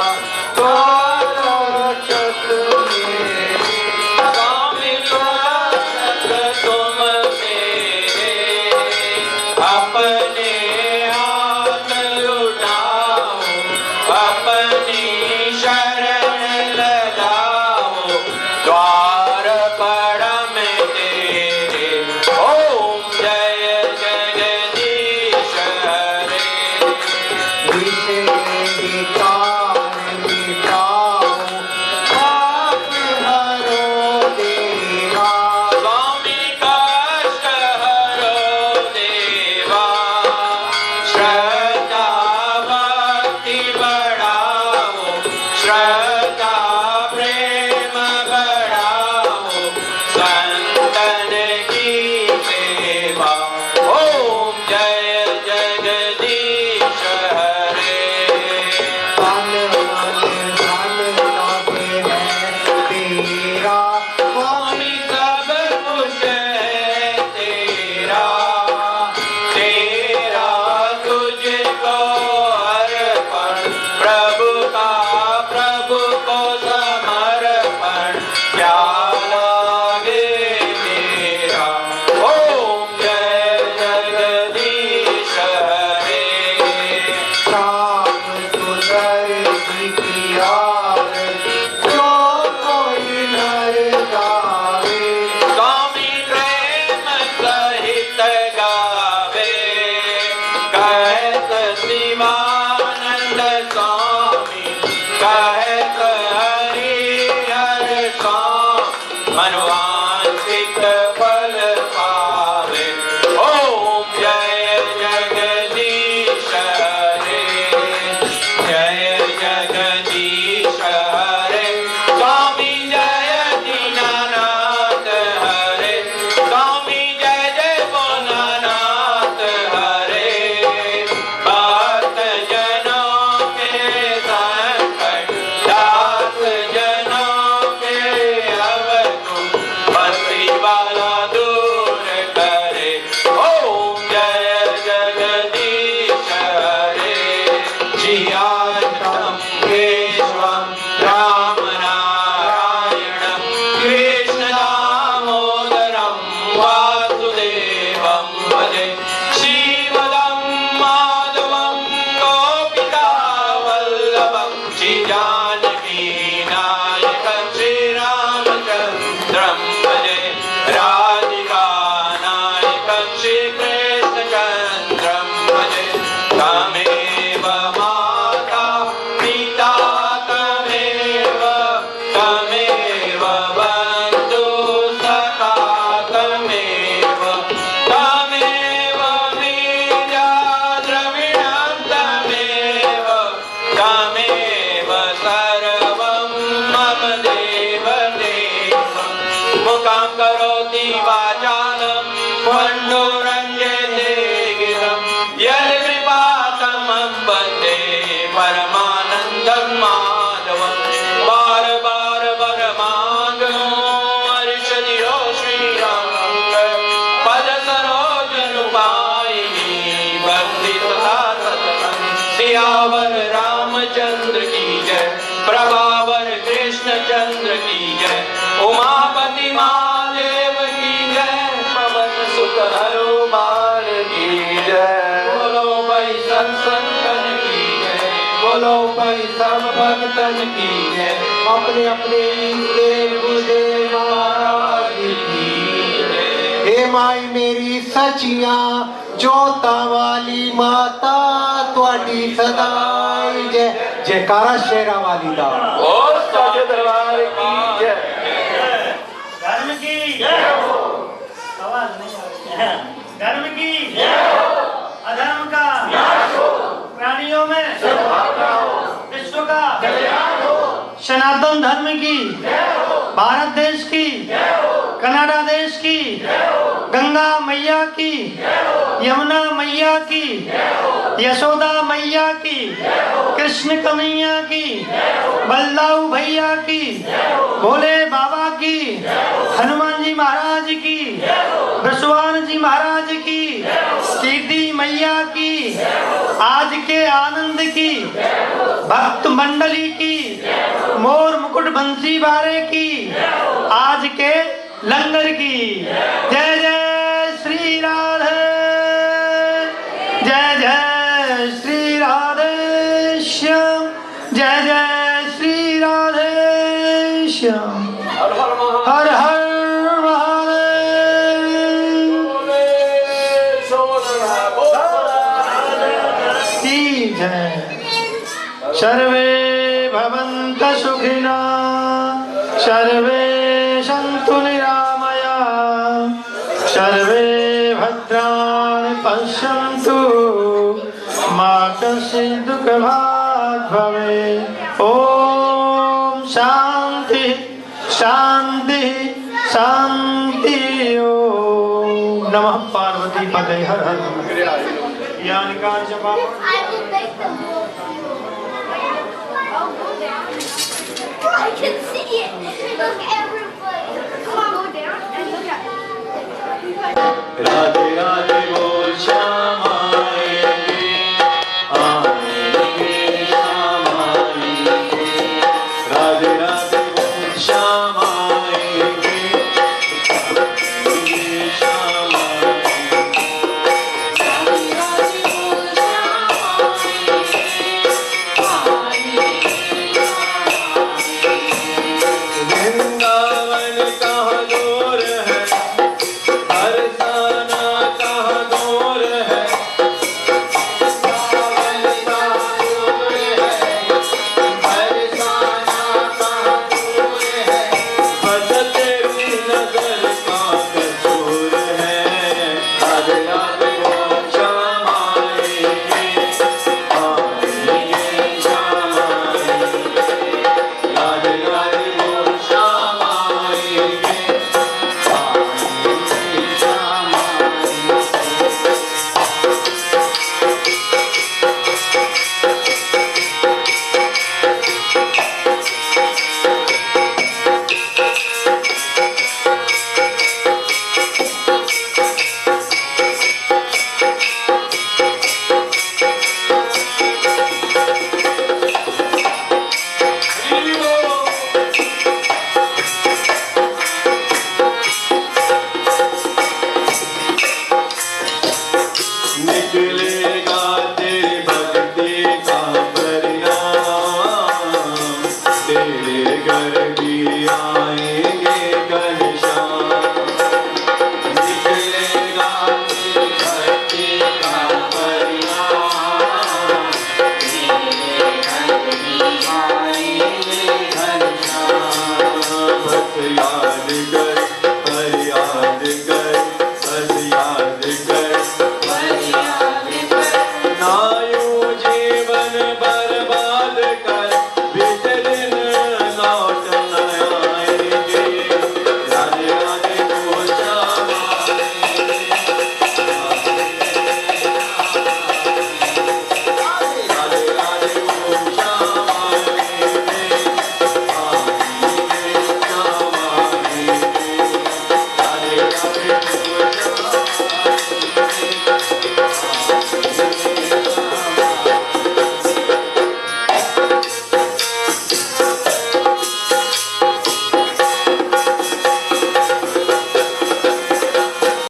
द्वार रक्षक मेरे स्वामी रक्षक तुम मेरे अपने हाथ लुटाओ अपनी शरण लगाओ द्वार परम तेरे ओम जय जगदीश हरे विषय विकार मिटाओ पाप हरो देवा स्वामी कष्ट हरो देवा श्रद्धा भक्ति बढ़ाओ श्रद्धा प्रेम बढ़ाओ संतन की सेवा ओम जय जगदीश हरे तन मन धन सब है तेरा स्वामी सब कुछ है तेरा तेरा तुझको अर्पण प्रभु का प्रभु को समर्पण क्या लागे मेरा ओम जय जगदीश हरे श्याम सुंदर जी की आरती जो कोई नर गावे स्वामी प्रेम सहित गावे कहत शिवानंद स्वामी कहत हरि हर स्वामी मनवांछित फल पावे ओम जय जगदीश हरे जय जगदीश हरे स्वामी जय दीनानाथ हरे स्वामी जय जय भोलानाथ हरे भक्त जनों के संकट दास जनों के अवगुण बंसी वाला दूर करे ओम जय जगदीश हरे जियातम केशवम राम नारायणम कृष्ण दामोदरम वासुदेवम भजे श्रीमदं माधवं गोपिका वल्लभं श्री जानकी नायकं श्रीरामचन्द्रं भजे राधिका नायकं श्रीकृष्णचन्द्रं भजे तमेव माता पिता तमेव तमेव बन्धु सखा तमेव तमेव वीर्या द्रविणं तमेव तमेव सर्वं मम देव देवं मुखं करोति वाचालं पण्डुरञ्जते गिरं यत्कृपातमं वन्दे परमानन्दं माधवं बार बार वरमागो हर्षदियो श्रीराम पद सरोजनुपायिनी भक्ति तथा सततं सियावर रामचंद्र की जय प्रभावर कृष्णचंद्र की जय उमापति महादेव की जय पवन सुत हनुमान की जय बोलो भाई संतन की जय बोलो भाई सब भक्तन की जय अपने अपने देव गुरुदेव महाराज की जय हे माई मेरी सचिया जोता वाली माता ਤੁਹਾਡੀ ਸਦਾਈ ਜੈ जयकारा शेरा वाली दा। और साचे दरबार की जय। धर्म की आवाज नहीं आ रही है। धर्म की अधर्म का प्राणियों में विश्व का सनातन धर्म की, भारत देश की, कनाडा देश की, गंगा मैया की, यमुना मैया की, यशोदा मैया की, कृष्ण कन्हैया की, बलदाऊ भैया की, भोले बाबा की, हनुमान जी महाराज की, बसवान जी महाराज की, कीर्ति मैया की, आज के आनंद की, भक्त मंडली की, मोर मुकुट बंसी बारे की, आज के लंगर की। जय जय श्री राधे, जय जय श्री राधे श्याम, जय जय श्री राधे श्याम। हर हर महादेव। हर हर महादेव की जय। सर्वे भवन्त सुखिना, सर्वे सन्तु निरामया, सर्वे भद्राणि पश्यन्तु, मा कश्चित् दुःखभाग् भवेत्। ॐ शान्ति शान्ति शान्ति। ॐ नमः पार्वती पतये। हर हर ज्ञान का जप। I will make them move. I'll go down. I can see it. Look, everybody. Come on, go down and look at it. Radhe Radhe